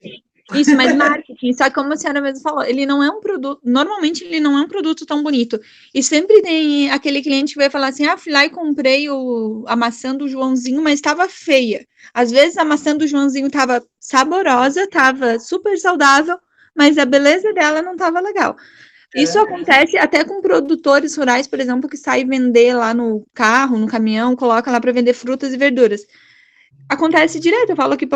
F: Isso, mas marketing, só que como a senhora mesmo falou, ele não é um produto, normalmente ele não é um produto tão bonito. E sempre tem aquele cliente que vai falar assim, fui lá e comprei a maçã do Joãozinho, mas estava feia. Às vezes a maçã do Joãozinho estava saborosa, estava super saudável, mas a beleza dela não estava legal. Isso acontece até com produtores rurais, por exemplo, que saem vender lá no carro, no caminhão, coloca lá para vender frutas e verduras. Acontece direto, eu falo que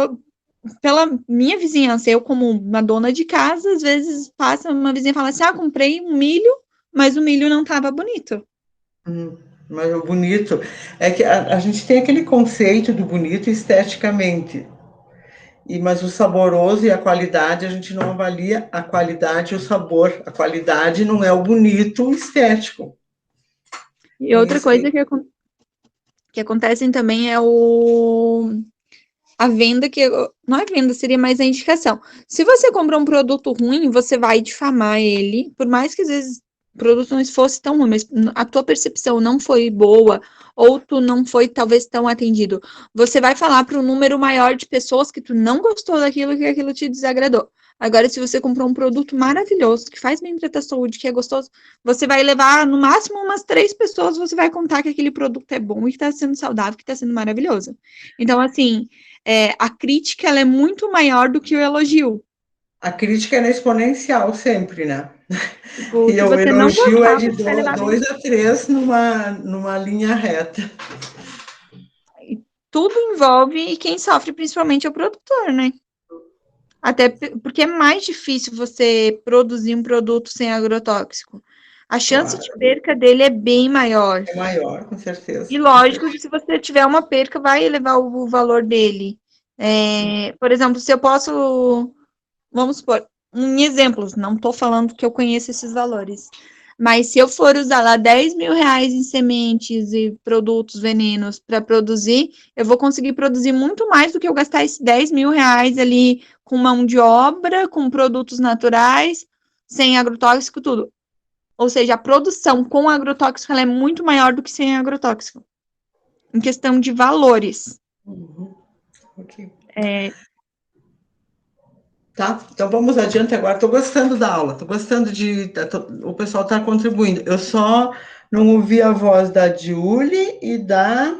F: pela minha vizinhança, eu como uma dona de casa, às vezes passa uma vizinha e fala assim, comprei um milho, mas o milho não estava bonito.
B: Mas o bonito é que a gente tem aquele conceito do bonito esteticamente, mas o saboroso e a qualidade, a gente não avalia a qualidade e o sabor. A qualidade não é o bonito estético.
F: E outra coisa que acontece também é a venda, que não é venda, seria mais a indicação. Se você compra um produto ruim, você vai difamar ele, por mais que às vezes o produto não fosse tão ruim, mas a tua percepção não foi boa, ou tu não foi talvez tão atendido. Você vai falar para um número maior de pessoas que tu não gostou daquilo, que aquilo te desagradou. Agora, se você comprou um produto maravilhoso, que faz bem para a tua saúde, que é gostoso, você vai levar, no máximo, umas 3 pessoas, você vai contar que aquele produto é bom e que está sendo saudável, que está sendo maravilhoso. Então, assim, a crítica ela é muito maior do que o elogio.
B: A crítica é exponencial sempre, né?
F: Tipo,
B: e
F: se
B: o
F: você não
B: elogio
F: gostar,
B: é de
F: você vai levar
B: 2 a 3 numa linha reta.
F: Tudo envolve e quem sofre principalmente é o produtor, né? Até porque é mais difícil você produzir um produto sem agrotóxico. A chance de perca dele é bem maior.
B: É maior, com certeza.
F: E lógico que se você tiver uma perca, vai elevar o valor dele. Por exemplo, se eu posso vamos supor, em exemplos, não estou falando que eu conheço esses valores, mas se eu for usar lá 10 mil reais em sementes e produtos venenos para produzir, eu vou conseguir produzir muito mais do que eu gastar esses 10 mil reais ali com mão de obra, com produtos naturais, sem agrotóxico, tudo. Ou seja, a produção com agrotóxico ela é muito maior do que sem agrotóxico. Em questão de valores.
B: Ok.
F: Tá,
B: então vamos adiante agora. Estou gostando da aula, estou gostando o pessoal está contribuindo. Eu só não ouvi a voz da Julie e da...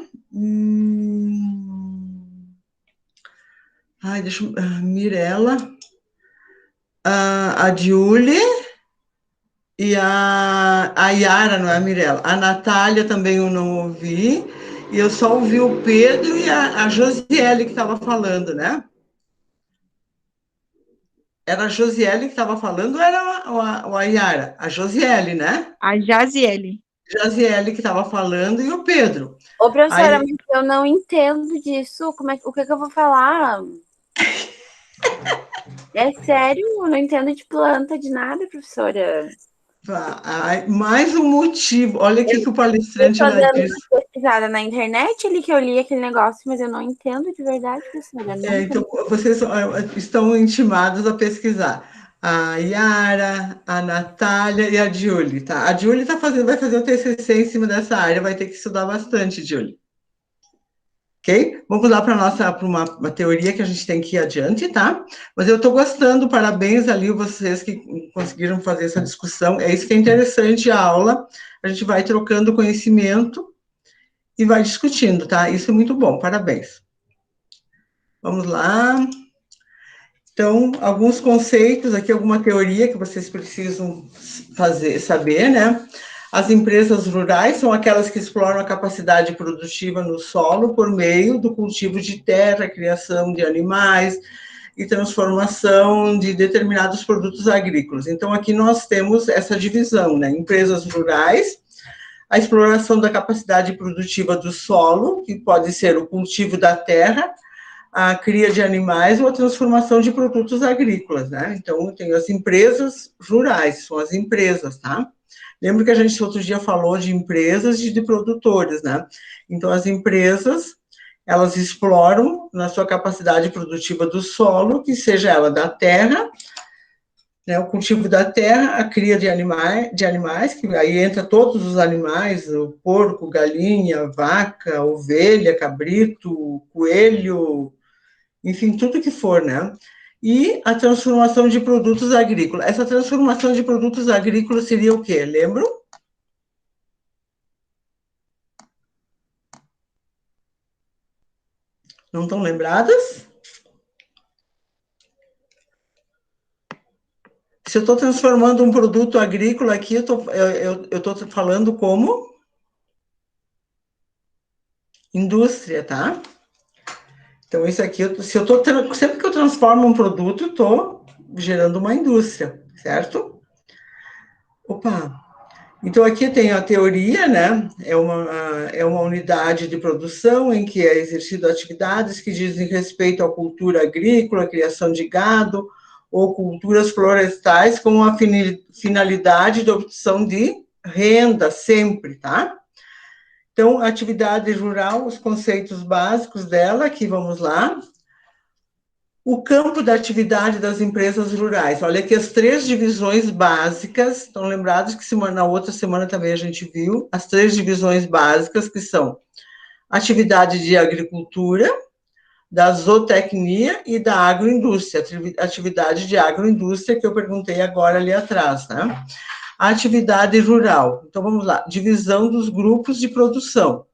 B: Mirella, a Julie e a Yara, não é a Mirella. A Natália também eu não ouvi, e eu só ouvi o Pedro e a Josiele que estava falando, né? Era a Josiele que estava falando ou era a Yara? A Josiele, né?
F: a Jaziele.
B: Josiele que estava falando e o Pedro.
A: Ô, professora,
B: Aí...
A: mas eu não entendo disso. O que eu vou falar? É sério? Eu não entendo de planta, de nada, professora.
B: Mais um motivo. Olha o que o palestrante
A: Eu tô dando
B: disse.
A: uma pesquisada na internet ali que eu li aquele negócio, mas eu não entendo de verdade, professora.
B: Então, vocês estão intimados a pesquisar. A Yara, a Natália e a Julie, tá? A Julie vai fazer o TCC em cima dessa área, vai ter que estudar bastante, Julie. Ok? Vamos lá para uma teoria que a gente tem que ir adiante, tá? Mas eu estou gostando, parabéns ali vocês que conseguiram fazer essa discussão. É isso que é interessante a aula. A gente vai trocando conhecimento e vai discutindo, tá? Isso é muito bom, parabéns. Vamos lá. Então, alguns conceitos aqui, alguma teoria que vocês precisam saber, né? As empresas rurais são aquelas que exploram a capacidade produtiva no solo por meio do cultivo de terra, criação de animais e transformação de determinados produtos agrícolas. Então, aqui nós temos essa divisão, né? Empresas rurais, a exploração da capacidade produtiva do solo, que pode ser o cultivo da terra, a cria de animais ou a transformação de produtos agrícolas, né? Então, tem as empresas rurais, são as empresas, tá? Lembra que a gente outro dia falou de empresas e de produtores, né? Então, as empresas, elas exploram na sua capacidade produtiva do solo, que seja ela da terra, né, o cultivo da terra, a cria de animais, que aí entra todos os animais, o porco, galinha, vaca, ovelha, cabrito, coelho, enfim, tudo que for, né? E a transformação de produtos agrícolas. Essa transformação de produtos agrícolas seria o quê? Lembram? Não estão lembradas? Se eu estou transformando um produto agrícola aqui, eu estou falando como indústria, tá? Então, isso aqui, sempre que eu transformo um produto, estou gerando uma indústria, certo? Opa! Então, aqui tem a teoria, né? É uma unidade de produção em que é exercido atividades que dizem respeito à cultura agrícola, criação de gado ou culturas florestais com a finalidade de obtenção de renda, sempre, tá? Então, atividade rural, os conceitos básicos dela, aqui vamos lá. O campo da atividade das empresas rurais. Olha aqui as 3 divisões básicas, estão lembrados que na outra semana também a gente viu, as 3 divisões básicas, que são atividade de agricultura, da zootecnia e da agroindústria, atividade de agroindústria, que eu perguntei agora ali atrás, né? A atividade rural. Então, vamos lá, divisão dos grupos de produção.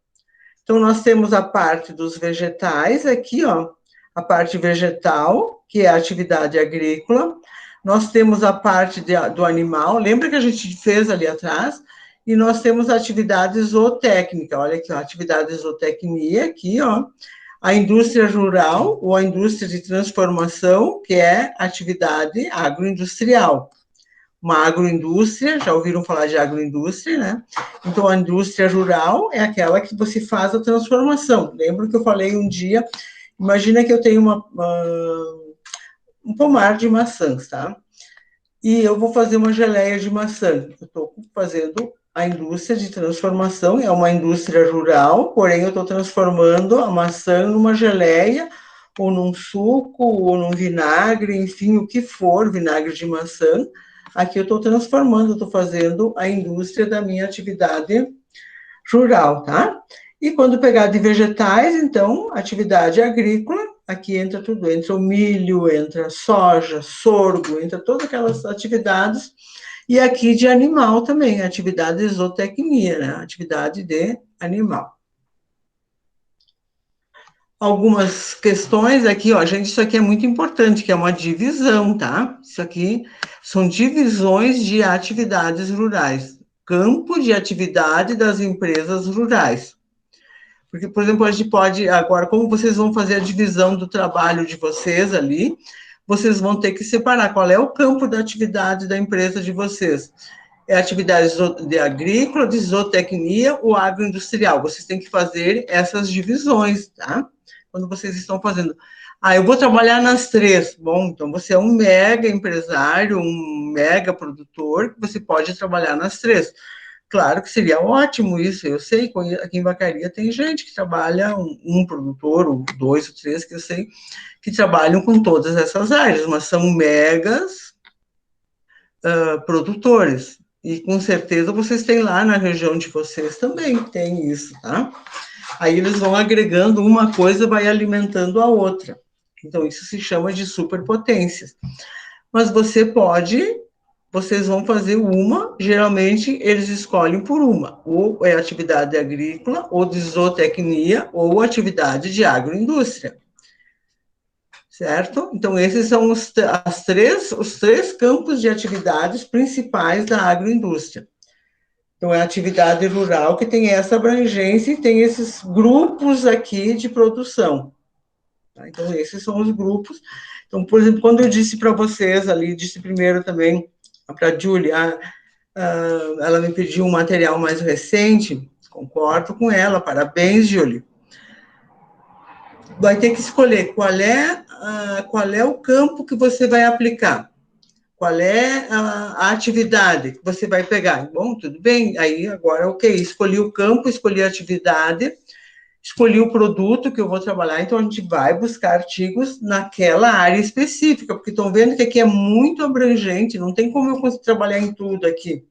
B: Então, nós temos a parte dos vegetais aqui, ó, a parte vegetal, que é a atividade agrícola. Nós temos a parte do animal, lembra que a gente fez ali atrás? E nós temos a atividade zootécnica, olha aqui, ó, a atividade zootecnia, aqui, ó, a indústria rural, ou a indústria de transformação, que é a atividade agroindustrial. Uma agroindústria, já ouviram falar de agroindústria, né? Então, a indústria rural é aquela que você faz a transformação. Lembra que eu falei um dia, imagina que eu tenho pomar de maçãs, tá? E eu vou fazer uma geleia de maçã. Eu estou fazendo a indústria de transformação, é uma indústria rural, porém eu estou transformando a maçã numa geleia, ou num suco, ou num vinagre, enfim, o que for, vinagre de maçã. Aqui eu estou transformando, estou fazendo a indústria da minha atividade rural, tá? E quando pegar de vegetais, então, atividade agrícola, aqui entra tudo, entra o milho, entra soja, sorgo, entra todas aquelas atividades, e aqui de animal também, atividade de zootecnia, né? Atividade de animal. Algumas questões aqui, ó, gente, isso aqui é muito importante, que é uma divisão, tá? Isso aqui são divisões de atividades rurais, campo de atividade das empresas rurais. Porque, por exemplo, a gente pode, agora, como vocês vão fazer a divisão do trabalho de vocês ali, vocês vão ter que separar qual é o campo da atividade da empresa de vocês. É atividade de agrícola, de zootecnia ou agroindustrial. Vocês têm que fazer essas divisões, tá? Quando vocês estão fazendo. Ah, eu vou trabalhar nas três. Bom, então você é um mega empresário, um mega produtor, que você pode trabalhar nas três. Claro que seria ótimo isso, eu sei, aqui em Vacaria tem gente que trabalha, um produtor, ou dois ou três, que eu sei, que trabalham com todas essas áreas, mas são megas produtores, e com certeza vocês têm lá na região de vocês também, tem isso, tá? Aí eles vão agregando uma coisa, vai alimentando a outra, então isso se chama de superpotências. Mas vocês vão fazer uma, geralmente eles escolhem por uma, ou é atividade agrícola, ou de zootecnia, ou atividade de agroindústria. Certo? Então, esses são os três campos de atividades principais da agroindústria. Então, é a atividade rural que tem essa abrangência e tem esses grupos aqui de produção. Então, esses são os grupos. Então, por exemplo, quando eu disse para vocês ali, disse primeiro também para a Júlia, ela me pediu um material mais recente, concordo com ela, parabéns, Júlia. Vai ter que escolher qual é o campo que você vai aplicar, qual é a atividade que você vai pegar. Bom, tudo bem, aí agora, ok, escolhi o campo, escolhi a atividade, escolhi o produto que eu vou trabalhar, então a gente vai buscar artigos naquela área específica, porque estão vendo que aqui é muito abrangente, não tem como eu conseguir trabalhar em tudo aqui,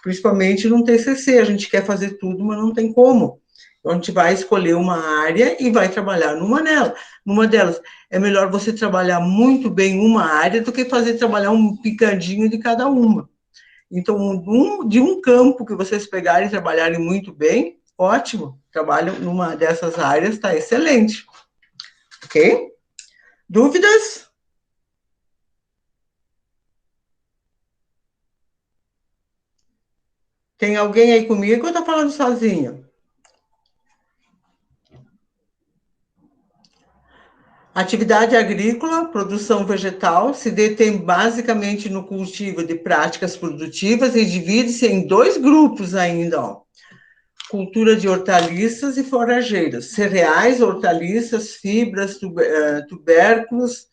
B: principalmente no TCC, a gente quer fazer tudo, mas não tem como. Então, a gente vai escolher uma área e vai trabalhar numa delas. É melhor você trabalhar muito bem uma área do que trabalhar um picadinho de cada uma. Então, de um campo que vocês pegarem e trabalharem muito bem, ótimo, trabalham numa dessas áreas, está excelente. Ok? Dúvidas? Tem alguém aí comigo ou eu estou falando sozinha? Atividade agrícola, produção vegetal, se detém basicamente no cultivo de práticas produtivas e divide-se em dois grupos ainda, ó. Cultura de hortaliças e forrageiras, cereais, hortaliças, fibras, tubérculos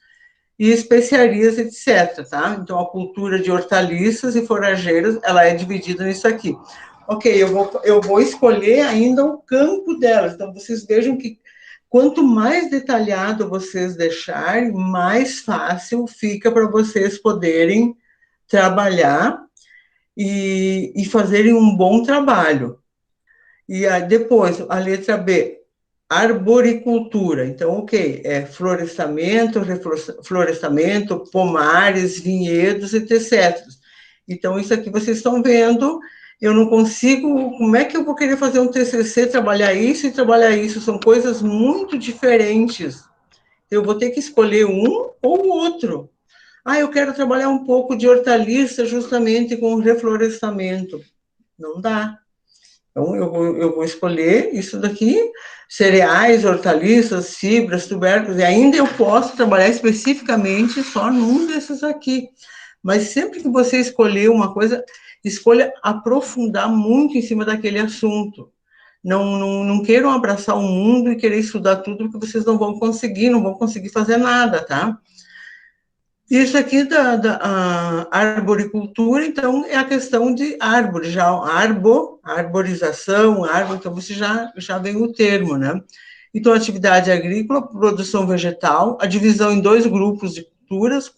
B: e especiarias, etc., tá? Então, a cultura de hortaliças e forrageiras, ela é dividida nisso aqui. Ok, eu vou escolher ainda o campo delas, então vocês vejam que quanto mais detalhado vocês deixarem, mais fácil fica para vocês poderem trabalhar e fazerem um bom trabalho. E depois, a letra B, arboricultura. Então, ok, é florestamento, reflorestamento, pomares, vinhedos, etc. Então, isso aqui vocês estão vendo. Eu não consigo, como é que eu vou querer fazer um TCC, trabalhar isso e trabalhar isso? São coisas muito diferentes. Eu vou ter que escolher um ou o outro. Ah, eu quero trabalhar um pouco de hortaliça justamente com reflorestamento. Não dá. Então, eu vou escolher isso daqui, cereais, hortaliças, fibras, tubérculos, e ainda eu posso trabalhar especificamente só num desses aqui. Mas sempre que você escolher uma coisa, escolha aprofundar muito em cima daquele assunto. Não queiram abraçar o mundo e querer estudar tudo, porque vocês não vão conseguir fazer nada, tá? Isso aqui a arboricultura, então, é a questão de árvore, já arborização, árvore, então você já vem o termo, né? Então, atividade agrícola, produção vegetal, a divisão em 2 grupos de culturas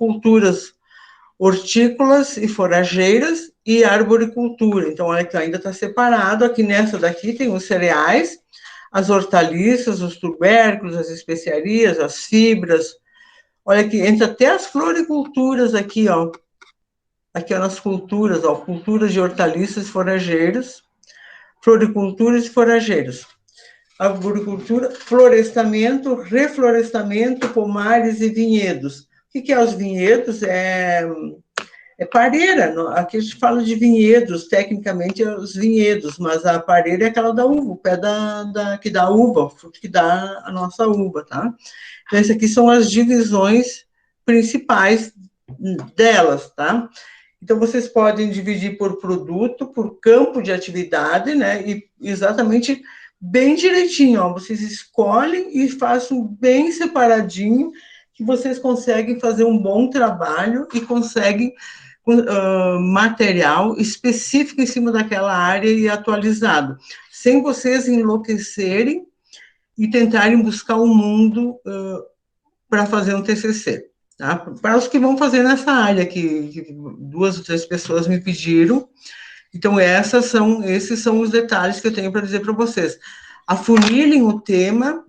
B: hortícolas e forrageiras e arboricultura. Então, olha que ainda está separado, aqui nessa daqui tem os cereais, as hortaliças, os tubérculos, as especiarias, as fibras. Olha aqui, entra até as floriculturas aqui, ó. Aqui, ó, nas culturas, ó, culturas de hortaliças forrageiras, floriculturas e forrageiras. Arboricultura, florestamento, reflorestamento, pomares e vinhedos. O que é os vinhedos? É pareira, aqui a gente fala de vinhedos, tecnicamente é os vinhedos, mas a pareira é aquela da uva, o pé que dá uva, o fruto que dá a nossa uva, tá? Então, essas aqui são as divisões principais delas, tá? Então, vocês podem dividir por produto, por campo de atividade, né? E exatamente bem direitinho, ó. Vocês escolhem e façam bem separadinho, que vocês conseguem fazer um bom trabalho e conseguem material específico em cima daquela área e atualizado, sem vocês enlouquecerem e tentarem buscar um mundo para fazer um TCC. Tá? Para os que vão fazer nessa área, que 2 ou 3 pessoas me pediram, então esses são os detalhes que eu tenho para dizer para vocês. Afunilem o tema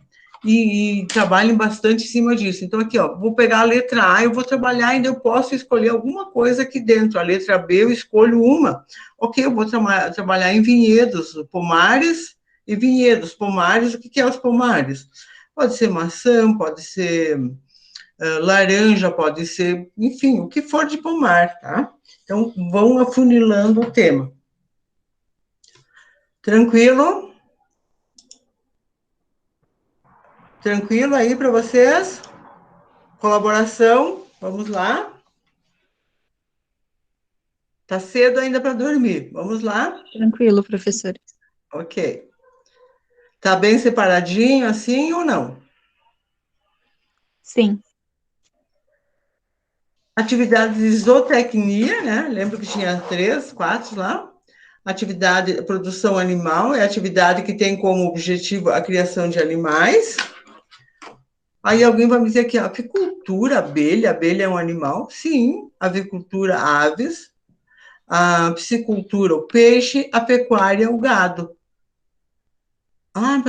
B: e trabalhem bastante em cima disso. Então, aqui, ó, vou pegar a letra A, eu vou trabalhar, ainda eu posso escolher alguma coisa aqui dentro. A letra B, eu escolho uma. Ok, eu vou trabalhar em vinhedos, pomares e vinhedos. Pomares, o que é os pomares? Pode ser maçã, pode ser laranja, pode ser, enfim, o que for de pomar, tá? Então, vão afunilando o tema. Tranquilo? Tranquilo aí para vocês? Colaboração? Vamos lá? Tá cedo ainda para dormir. Vamos lá?
F: Tranquilo, professor.
B: Ok. Tá bem separadinho assim ou não?
F: Sim.
B: Atividades de zootecnia, né? Lembro que tinha 3, 4 lá. Atividade, produção animal, é a atividade que tem como objetivo a criação de animais. Aí alguém vai me dizer aqui, apicultura, abelha é um animal? Sim, avicultura, aves. A piscicultura, o peixe, a pecuária, o gado. Ah,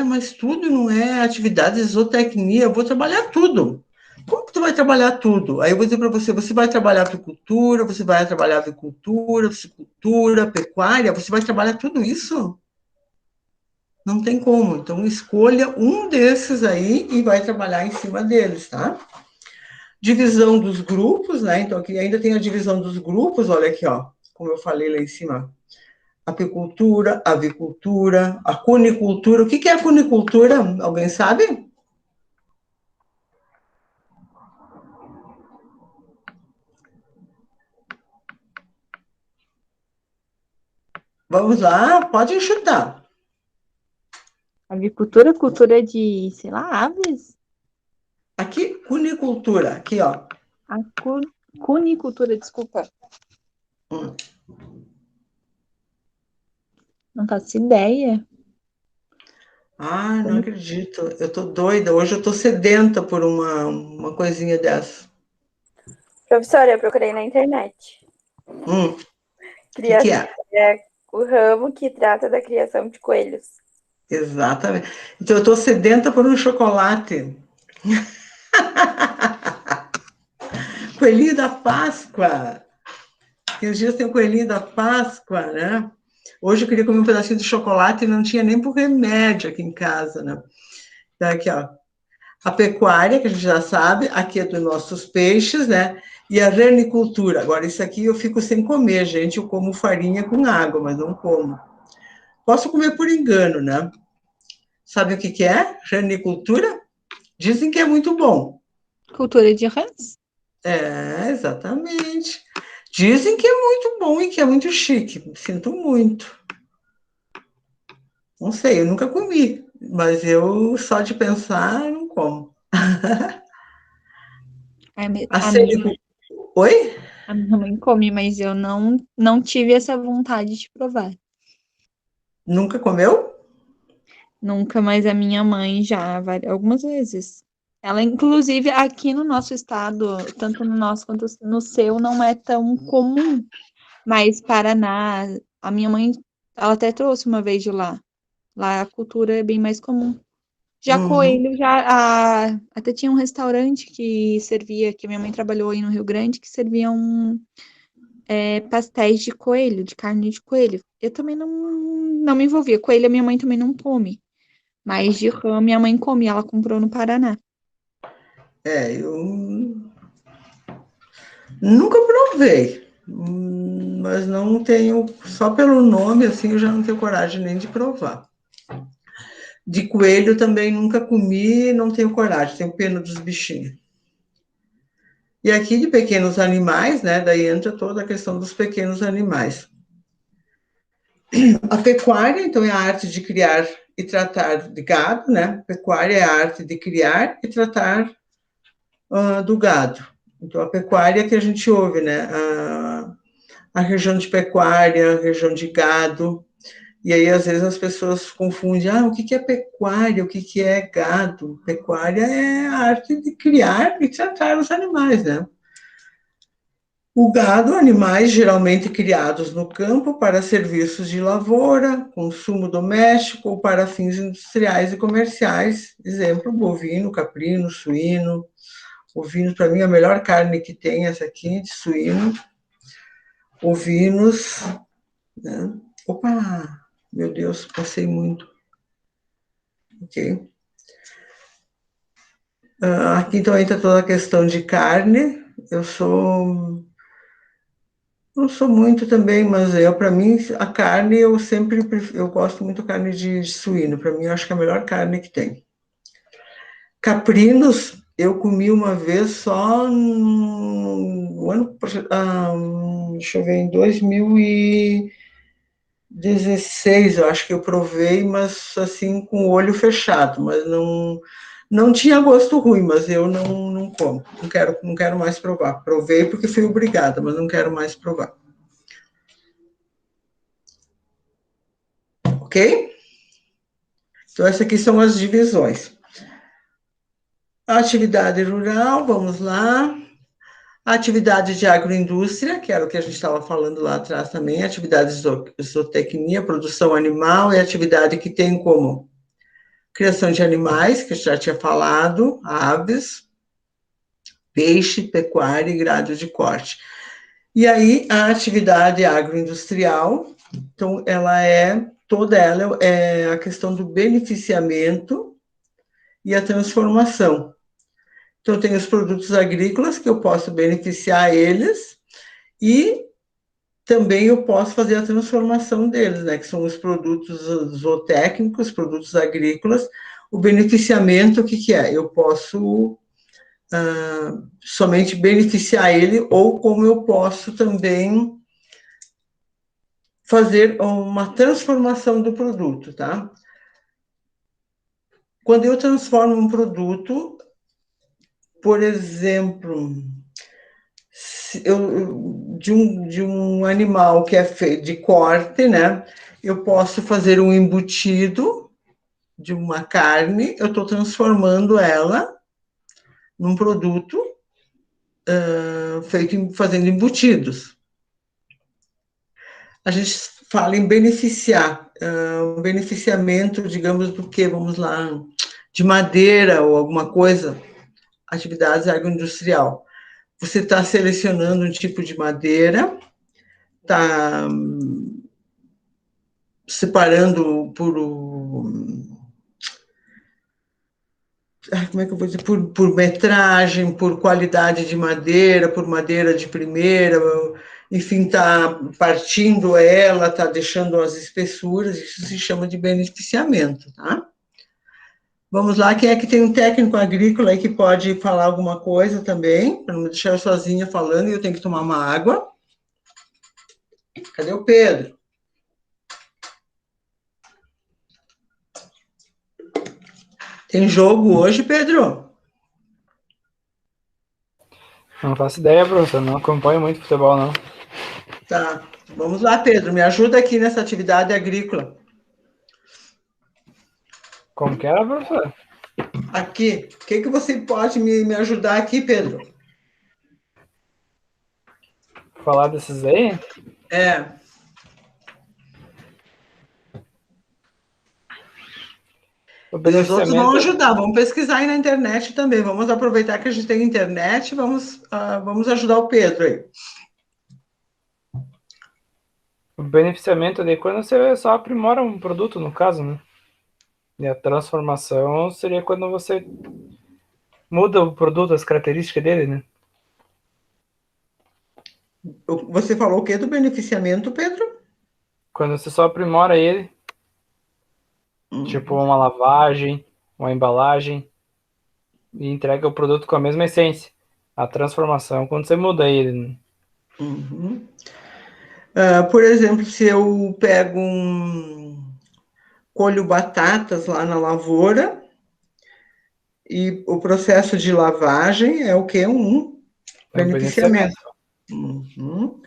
B: mas tudo não é atividade de zootecnia, eu vou trabalhar tudo. Como que tu vai trabalhar tudo? Aí eu vou dizer para você, você vai trabalhar apicultura, você vai trabalhar avicultura, piscicultura, pecuária, você vai trabalhar tudo isso? Não tem como. Então, escolha um desses aí e vai trabalhar em cima deles, tá? Divisão dos grupos, né? Então, aqui ainda tem a divisão dos grupos, olha aqui, ó, como eu falei lá em cima. Apicultura, avicultura, a cunicultura. O que é a cunicultura? Alguém sabe? Vamos lá, pode chutar.
F: Avicultura, cultura de, sei lá, aves?
B: Aqui, cunicultura, aqui, ó.
F: A cunicultura, desculpa. Não faço ideia.
B: Ah, não acredito. Eu tô doida. Hoje eu tô sedenta por uma coisinha dessa.
A: Professora, eu procurei na internet.
B: Que é?
A: É o ramo que trata da criação de coelhos.
B: Exatamente. Então, eu tô sedenta por um chocolate. Coelhinho da Páscoa. Aqueles dias tem o coelhinho da Páscoa, né? Hoje eu queria comer um pedacinho de chocolate e não tinha nem por remédio aqui em casa, né? Então, aqui, ó. A pecuária, que a gente já sabe, aqui é dos nossos peixes, né? E a renicultura. Agora, isso aqui eu fico sem comer, gente. Eu como farinha com água, mas não como. Posso comer por engano, né? Sabe o que é? Renicultura? Dizem que é muito bom.
F: Cultura de rãs?
B: É, exatamente. Dizem que é muito bom e que é muito chique. Sinto muito. Não sei, eu nunca comi, mas eu só de pensar não como.
F: A minha,
B: Oi?
F: a minha mãe come, mas eu não tive essa vontade de provar.
B: Nunca comeu?
F: Nunca, mas a minha mãe já, algumas vezes. Ela, inclusive, aqui no nosso estado, tanto no nosso quanto no seu, não é tão comum. Mas Paraná, a minha mãe, ela até trouxe uma vez de lá. Lá a cultura é bem mais comum. Já
B: Uhum.
F: coelho, até tinha um restaurante que servia, que minha mãe trabalhou aí no Rio Grande, que servia pastéis de coelho, de carne de coelho. Eu também não me envolvia. Coelho a minha mãe também não come. Mas de rã minha mãe come, ela comprou no Paraná.
B: Eu nunca provei, mas não tenho, só pelo nome, assim, eu já não tenho coragem nem de provar. De coelho também nunca comi, não tenho coragem, tenho pena dos bichinhos. E aqui de pequenos animais, né, daí entra toda a questão dos pequenos animais. A pecuária, então, é a arte de criar e tratar de gado, né? Pecuária é a arte de criar e tratar do gado. Então, a pecuária que a gente ouve, né? A região de pecuária, a região de gado, e aí às vezes as pessoas confundem, o que é pecuária, o que é gado? Pecuária é a arte de criar e tratar os animais, né? O gado, animais geralmente criados no campo para serviços de lavoura, consumo doméstico ou para fins industriais e comerciais, exemplo, bovino, caprino, suíno. Ovino, para mim, a melhor carne que tem, essa aqui, de suíno. Ovinos, né? Opa, meu Deus, passei muito. Ok. Aqui então entra toda a questão de carne. Não sou muito também, mas para mim, a carne, eu gosto muito de carne de suíno. Para mim, eu acho que é a melhor carne que tem. Caprinos, eu comi uma vez só no ano, deixa eu ver, em 2016, eu acho que eu provei, mas assim, com o olho fechado, mas não tinha gosto ruim, mas eu não como, não quero mais provar. Provei porque fui obrigada, mas não quero mais provar. Ok? Então, essas aqui são as divisões. A atividade rural, vamos lá. A atividade de agroindústria, que era o que a gente estava falando lá atrás também, atividade de zootecnia, produção animal, e atividade que tem como criação de animais, que eu já tinha falado, aves, peixe, pecuária e grado de corte. E aí, a atividade agroindustrial, então, toda ela é a questão do beneficiamento e a transformação. Então, tem os produtos agrícolas, que eu posso beneficiar eles, e também eu posso fazer a transformação deles, né, que são os produtos zootécnicos, produtos agrícolas. O beneficiamento, o que é? Eu posso somente beneficiar ele, ou como eu posso também fazer uma transformação do produto, tá? Quando eu transformo um produto, por exemplo, de um animal que é feito de corte, né? Eu posso fazer um embutido de uma carne, eu estou transformando ela num produto fazendo embutidos. A gente fala em beneficiar, um beneficiamento, digamos, do que? Vamos lá, de madeira ou alguma coisa, atividades agroindustrial. Você está selecionando um tipo de madeira, está separando como é que eu vou dizer, por metragem, por qualidade de madeira, por madeira de primeira, enfim, está partindo ela, está deixando as espessuras, isso se chama de beneficiamento, tá? Vamos lá, quem é que tem um técnico agrícola aí que pode falar alguma coisa também, para não me deixar eu sozinha falando e eu tenho que tomar uma água. Cadê o Pedro? Tem jogo hoje, Pedro?
G: Não faço ideia, professor. Não acompanho muito futebol, não.
B: Tá. Vamos lá, Pedro. Me ajuda aqui nessa atividade agrícola.
G: Como que era, professor?
B: Aqui. O que você pode me ajudar aqui, Pedro?
G: Falar desses aí?
B: É.
G: O
B: E os outros vão
G: beneficiamento,
B: ajudar. Vamos pesquisar aí na internet também. Vamos aproveitar que a gente tem internet. Vamos ajudar o Pedro aí.
G: o beneficiamento de quando você só aprimora um produto, no caso, né? E a transformação seria quando você muda o produto, as características dele, né?
B: Você falou o quê do beneficiamento, Pedro?
G: Quando você só aprimora ele, tipo uma lavagem, uma embalagem, e entrega o produto com a mesma essência. A transformação, quando você muda ele, né?
B: Uhum. Por exemplo, se eu pego colho batatas lá na lavoura e o processo de lavagem é o quê?
G: É o beneficiamento.
B: Beneficiamento. Uhum.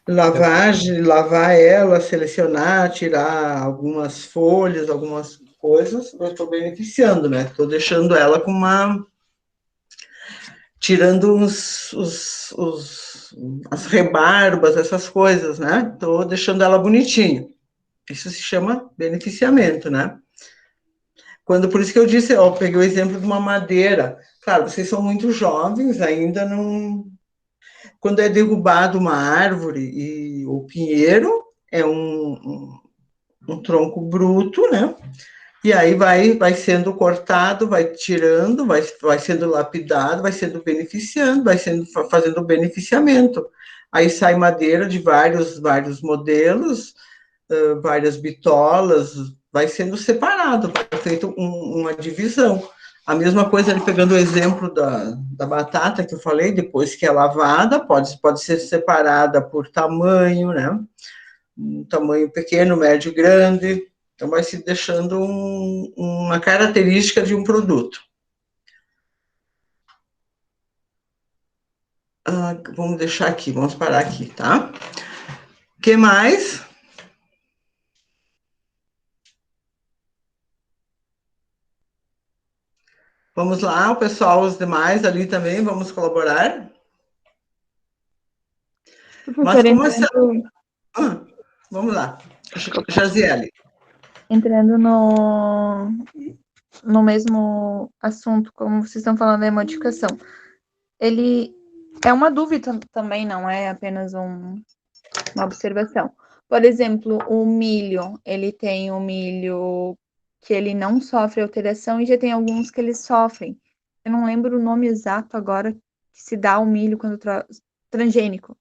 B: Lavagem, lavar ela, selecionar, tirar algumas folhas, algumas coisas, eu estou beneficiando, né? Estou deixando ela com tirando as rebarbas, essas coisas, né? Estou deixando ela bonitinha. Isso se chama beneficiamento, né? Por isso que eu disse, ó, peguei o exemplo de uma madeira. Claro, vocês são muito jovens, ainda não. Quando é derrubado uma árvore e o pinheiro é um tronco bruto, né? E aí vai sendo cortado, vai tirando, vai sendo lapidado, vai sendo beneficiando, vai sendo fazendo o beneficiamento. Aí sai madeira de vários modelos, várias bitolas, vai sendo separado, vai feito uma divisão. A mesma coisa, pegando o exemplo da batata que eu falei, depois que é lavada, pode ser separada por tamanho, né? Um tamanho pequeno, médio, grande. Então, vai se deixando uma característica de um produto. Vamos deixar aqui, vamos parar aqui, tá? O que mais? Vamos lá, o pessoal, os demais ali também, vamos colaborar. Mas como essa... vamos lá, Jaziele.
F: Entrando no mesmo assunto, como vocês estão falando da modificação. Ele é uma dúvida também, não é apenas uma observação. Por exemplo, o milho, ele tem o milho que ele não sofre alteração e já tem alguns que ele sofrem. Eu não lembro o nome exato agora que se dá ao milho quando transgênico.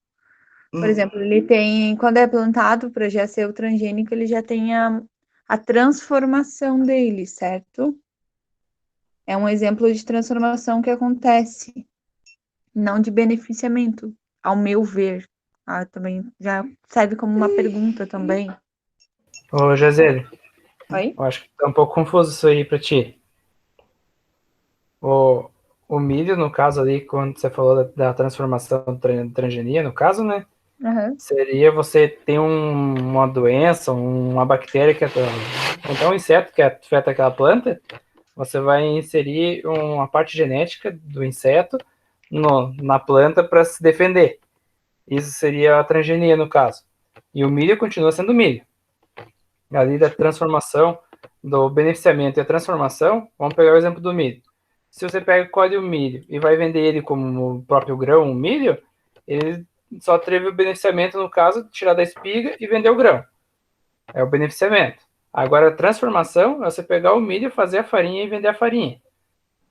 F: Por exemplo, ele tem, quando é plantado para já ser o transgênico, ele já tem a transformação dele, certo? É um exemplo de transformação que acontece, não de beneficiamento, ao meu ver. Também já serve como uma pergunta também.
G: Ô, Jazele,
F: Oi?
G: eu acho que tá um pouco confuso isso aí para ti. O milho, no caso ali, quando você falou da transformação transgenia, no caso, né?
F: Uhum.
G: Seria você ter uma doença, uma bactéria, então um inseto que afeta aquela planta, você vai inserir uma parte genética do inseto na planta para se defender. Isso seria a transgenia, no caso. E o milho continua sendo milho. Ali da transformação, do beneficiamento e a transformação, vamos pegar o exemplo do milho. Se você pega e colhe o milho e vai vender ele como o próprio grão, o milho, ele só teve o beneficiamento, no caso, de tirar da espiga e vender o grão. É o beneficiamento. Agora, a transformação é você pegar o milho, fazer a farinha e vender a farinha.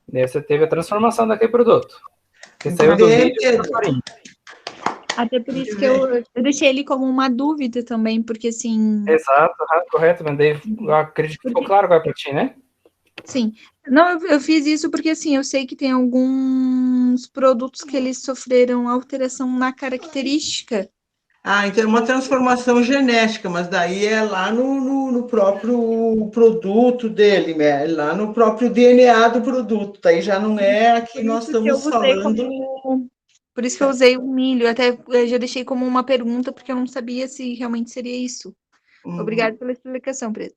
G: Daí você teve a transformação daquele produto. Você saiu do milho para a farinha.
F: Até por isso que eu deixei ele como uma dúvida também, porque assim...
G: Exato, correto, mandei. Eu acredito que ficou claro agora para ti, né?
F: Sim. Não, eu fiz isso porque, assim, eu sei que tem alguns produtos que eles sofreram alteração na característica.
B: Então é uma transformação genética, mas daí é lá no próprio produto dele, né? Lá no próprio DNA do produto. Daí já não é aqui nós estamos falando.
F: Por isso que eu usei o milho, até eu já deixei como uma pergunta, porque eu não sabia se realmente seria isso. Obrigada pela explicação, Preto.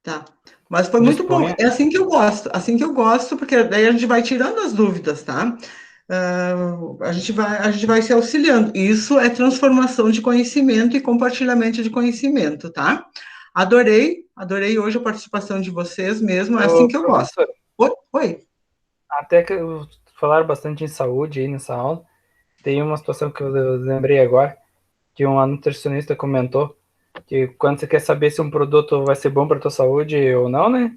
B: Tá. Mas foi muito bom.
G: Disponha.
B: É assim que eu gosto, porque daí a gente vai tirando as dúvidas, tá? A gente vai se auxiliando. Isso é transformação de conhecimento e compartilhamento de conhecimento, tá? Adorei hoje a participação de vocês mesmo, é assim que eu gosto.
G: Professor,
B: Oi.
G: até que falaram bastante em saúde aí nessa aula. Tem uma situação que eu lembrei agora, que uma nutricionista comentou, que quando você quer saber se um produto vai ser bom para tua saúde ou não, né?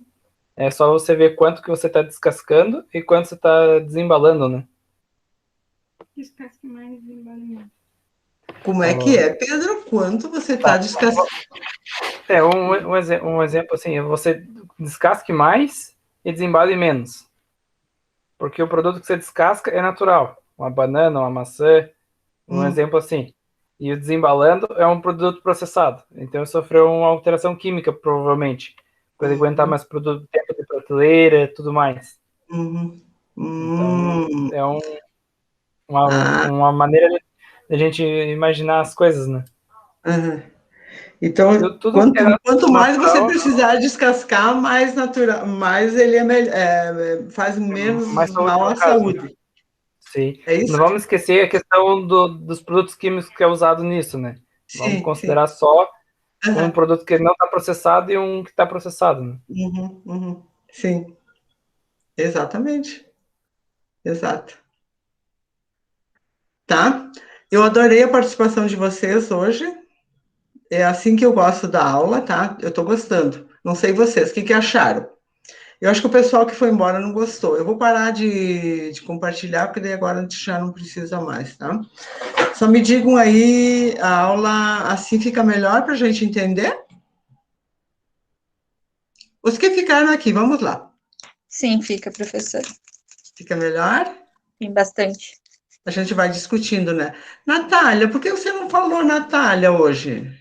G: É só você ver quanto que você está descascando e quanto você está desembalando, né?
C: Descasque mais, desembale menos.
B: Como é que é, Pedro? Quanto você está descascando?
G: Um exemplo assim, você descasque mais e desembale menos. Porque o produto que você descasca é natural. Uma banana, uma maçã, um exemplo assim. E o desembalando é um produto processado. Então sofreu uma alteração química, provavelmente. Para ele aguentar mais produto, tempo de prateleira, tudo mais. Então, é uma maneira de a gente imaginar as coisas, né?
B: Então,
G: Tudo que é
B: quanto mais você
G: natural,
B: precisar descascar, mais natural, mais ele faz menos
G: mais saúde
B: mal
G: no
B: à
G: caso.
B: saúde.
G: Sim.
B: É isso?
G: Não vamos esquecer a questão dos produtos químicos que é usado nisso, né? Vamos
B: Sim,
G: considerar só um
B: Aham.
G: produto que não está processado e um que está processado, né?
B: Sim, exatamente. Exato. Tá? Eu adorei a participação de vocês hoje. É assim que eu gosto da aula, tá? Eu estou gostando. Não sei vocês, o que acharam? Eu acho que o pessoal que foi embora não gostou. Eu vou parar de compartilhar, porque daí agora a gente já não precisa mais, tá? Só me digam aí, a aula assim fica melhor para a gente entender? Os que ficaram aqui, vamos lá.
F: Sim, fica, professora.
B: Fica melhor?
F: Tem bastante.
B: A gente vai discutindo, né? Natália, por que você não falou Natália hoje?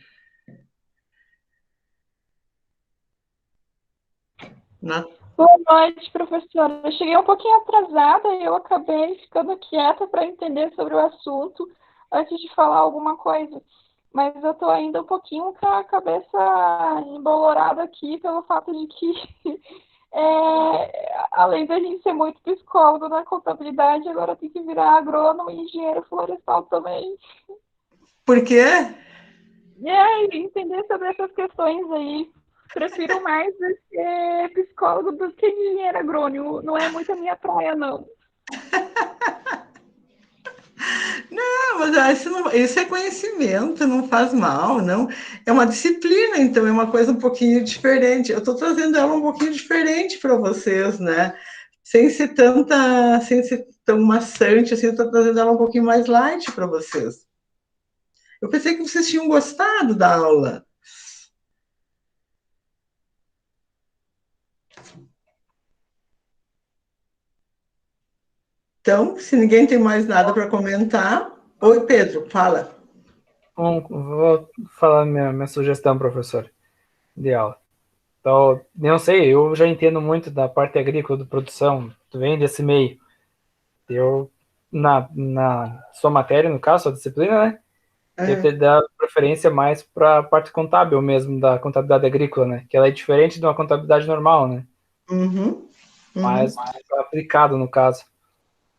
H: Boa noite, professora. Eu cheguei um pouquinho atrasada e eu acabei ficando quieta para entender sobre o assunto antes de falar alguma coisa. Mas eu estou ainda um pouquinho com a cabeça embolorada aqui pelo fato de que, além da gente ser muito psicólogo na contabilidade, agora tem que virar agrônomo e engenheiro florestal também.
B: Por quê?
H: Entender sobre essas questões aí. Prefiro mais ser psicólogo do que engenheiro agrônomo. Não é muito a minha praia, não.
B: Não, mas isso é conhecimento, não faz mal, não. É uma disciplina, então é uma coisa um pouquinho diferente. Eu estou trazendo ela um pouquinho diferente para vocês, né? Sem ser tão maçante, assim, eu estou trazendo ela um pouquinho mais light para vocês. Eu pensei que vocês tinham gostado da aula. Então, se ninguém tem mais nada para comentar. Oi, Pedro, fala.
G: Vou falar minha sugestão, professor, de aula. Então, não sei, eu já entendo muito da parte agrícola, de produção, vem desse meio. Eu, na sua matéria, no caso, sua disciplina, né? Eu te dado preferência mais para a parte contábil mesmo, da contabilidade agrícola, né? Que ela é diferente de uma contabilidade normal, né? Mais aplicado, no caso.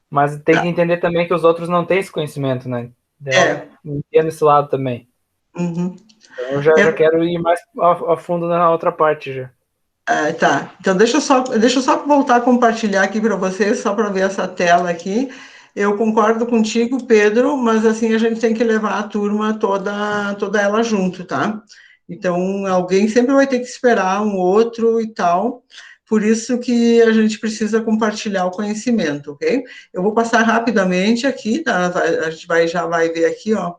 G: Mas tem que entender também que os outros não têm esse conhecimento, né? Eu entendo esse lado também. Então, eu já quero ir mais a fundo na outra parte já.
B: Tá, então deixa eu só voltar a compartilhar aqui para vocês, só para ver essa tela aqui. Eu concordo contigo, Pedro, mas assim a gente tem que levar a turma toda ela junto, tá? Então, alguém sempre vai ter que esperar um outro e tal, por isso que a gente precisa compartilhar o conhecimento, ok? Eu vou passar rapidamente aqui, tá? A gente já vai ver aqui, ó,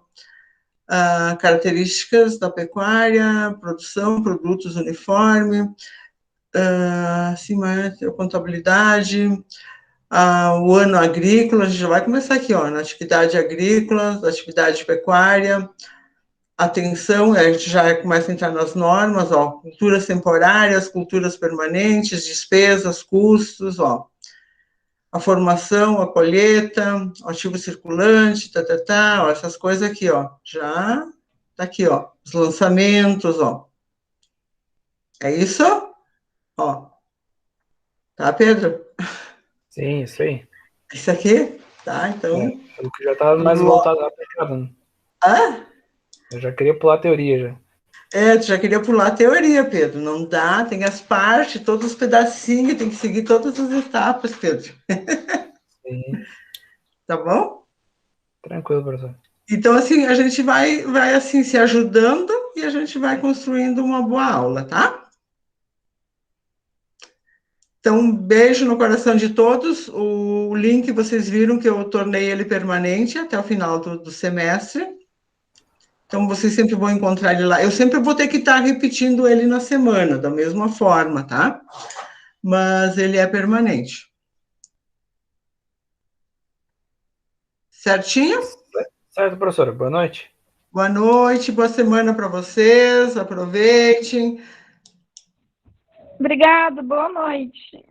B: características da pecuária, produção, produtos, uniforme, contabilidade, o ano agrícola, a gente já vai começar aqui, ó, na atividade agrícola, atividade pecuária, atenção, a gente já começa a entrar nas normas, ó, culturas temporárias, culturas permanentes, despesas, custos, ó. a formação, a colheita, o ativo circulante, ó, essas coisas aqui, ó, já tá aqui, ó, os lançamentos, ó. É isso? Ó. Tá, Pedro?
G: Sim, isso aí.
B: Isso aqui? Tá, então...
G: O que já tá mais voltado à aplicada, né? Eu já queria pular a teoria, já.
B: Tu já queria pular a teoria, Pedro. Não dá, tem as partes, todos os pedacinhos, tem que seguir todas as etapas, Pedro.
G: Sim.
B: Tá bom?
G: Tranquilo, professor.
B: Então, assim, a gente vai assim, se ajudando e a gente vai construindo uma boa aula, tá? Então, um beijo no coração de todos. O link, vocês viram que eu tornei ele permanente até o final do semestre. Então, vocês sempre vão encontrar ele lá. Eu sempre vou ter que estar repetindo ele na semana, da mesma forma, tá? Mas ele é permanente. Certinho?
G: Certo, professora. Boa noite.
B: Boa noite, boa semana para vocês. Aproveitem.
H: Obrigada, boa noite.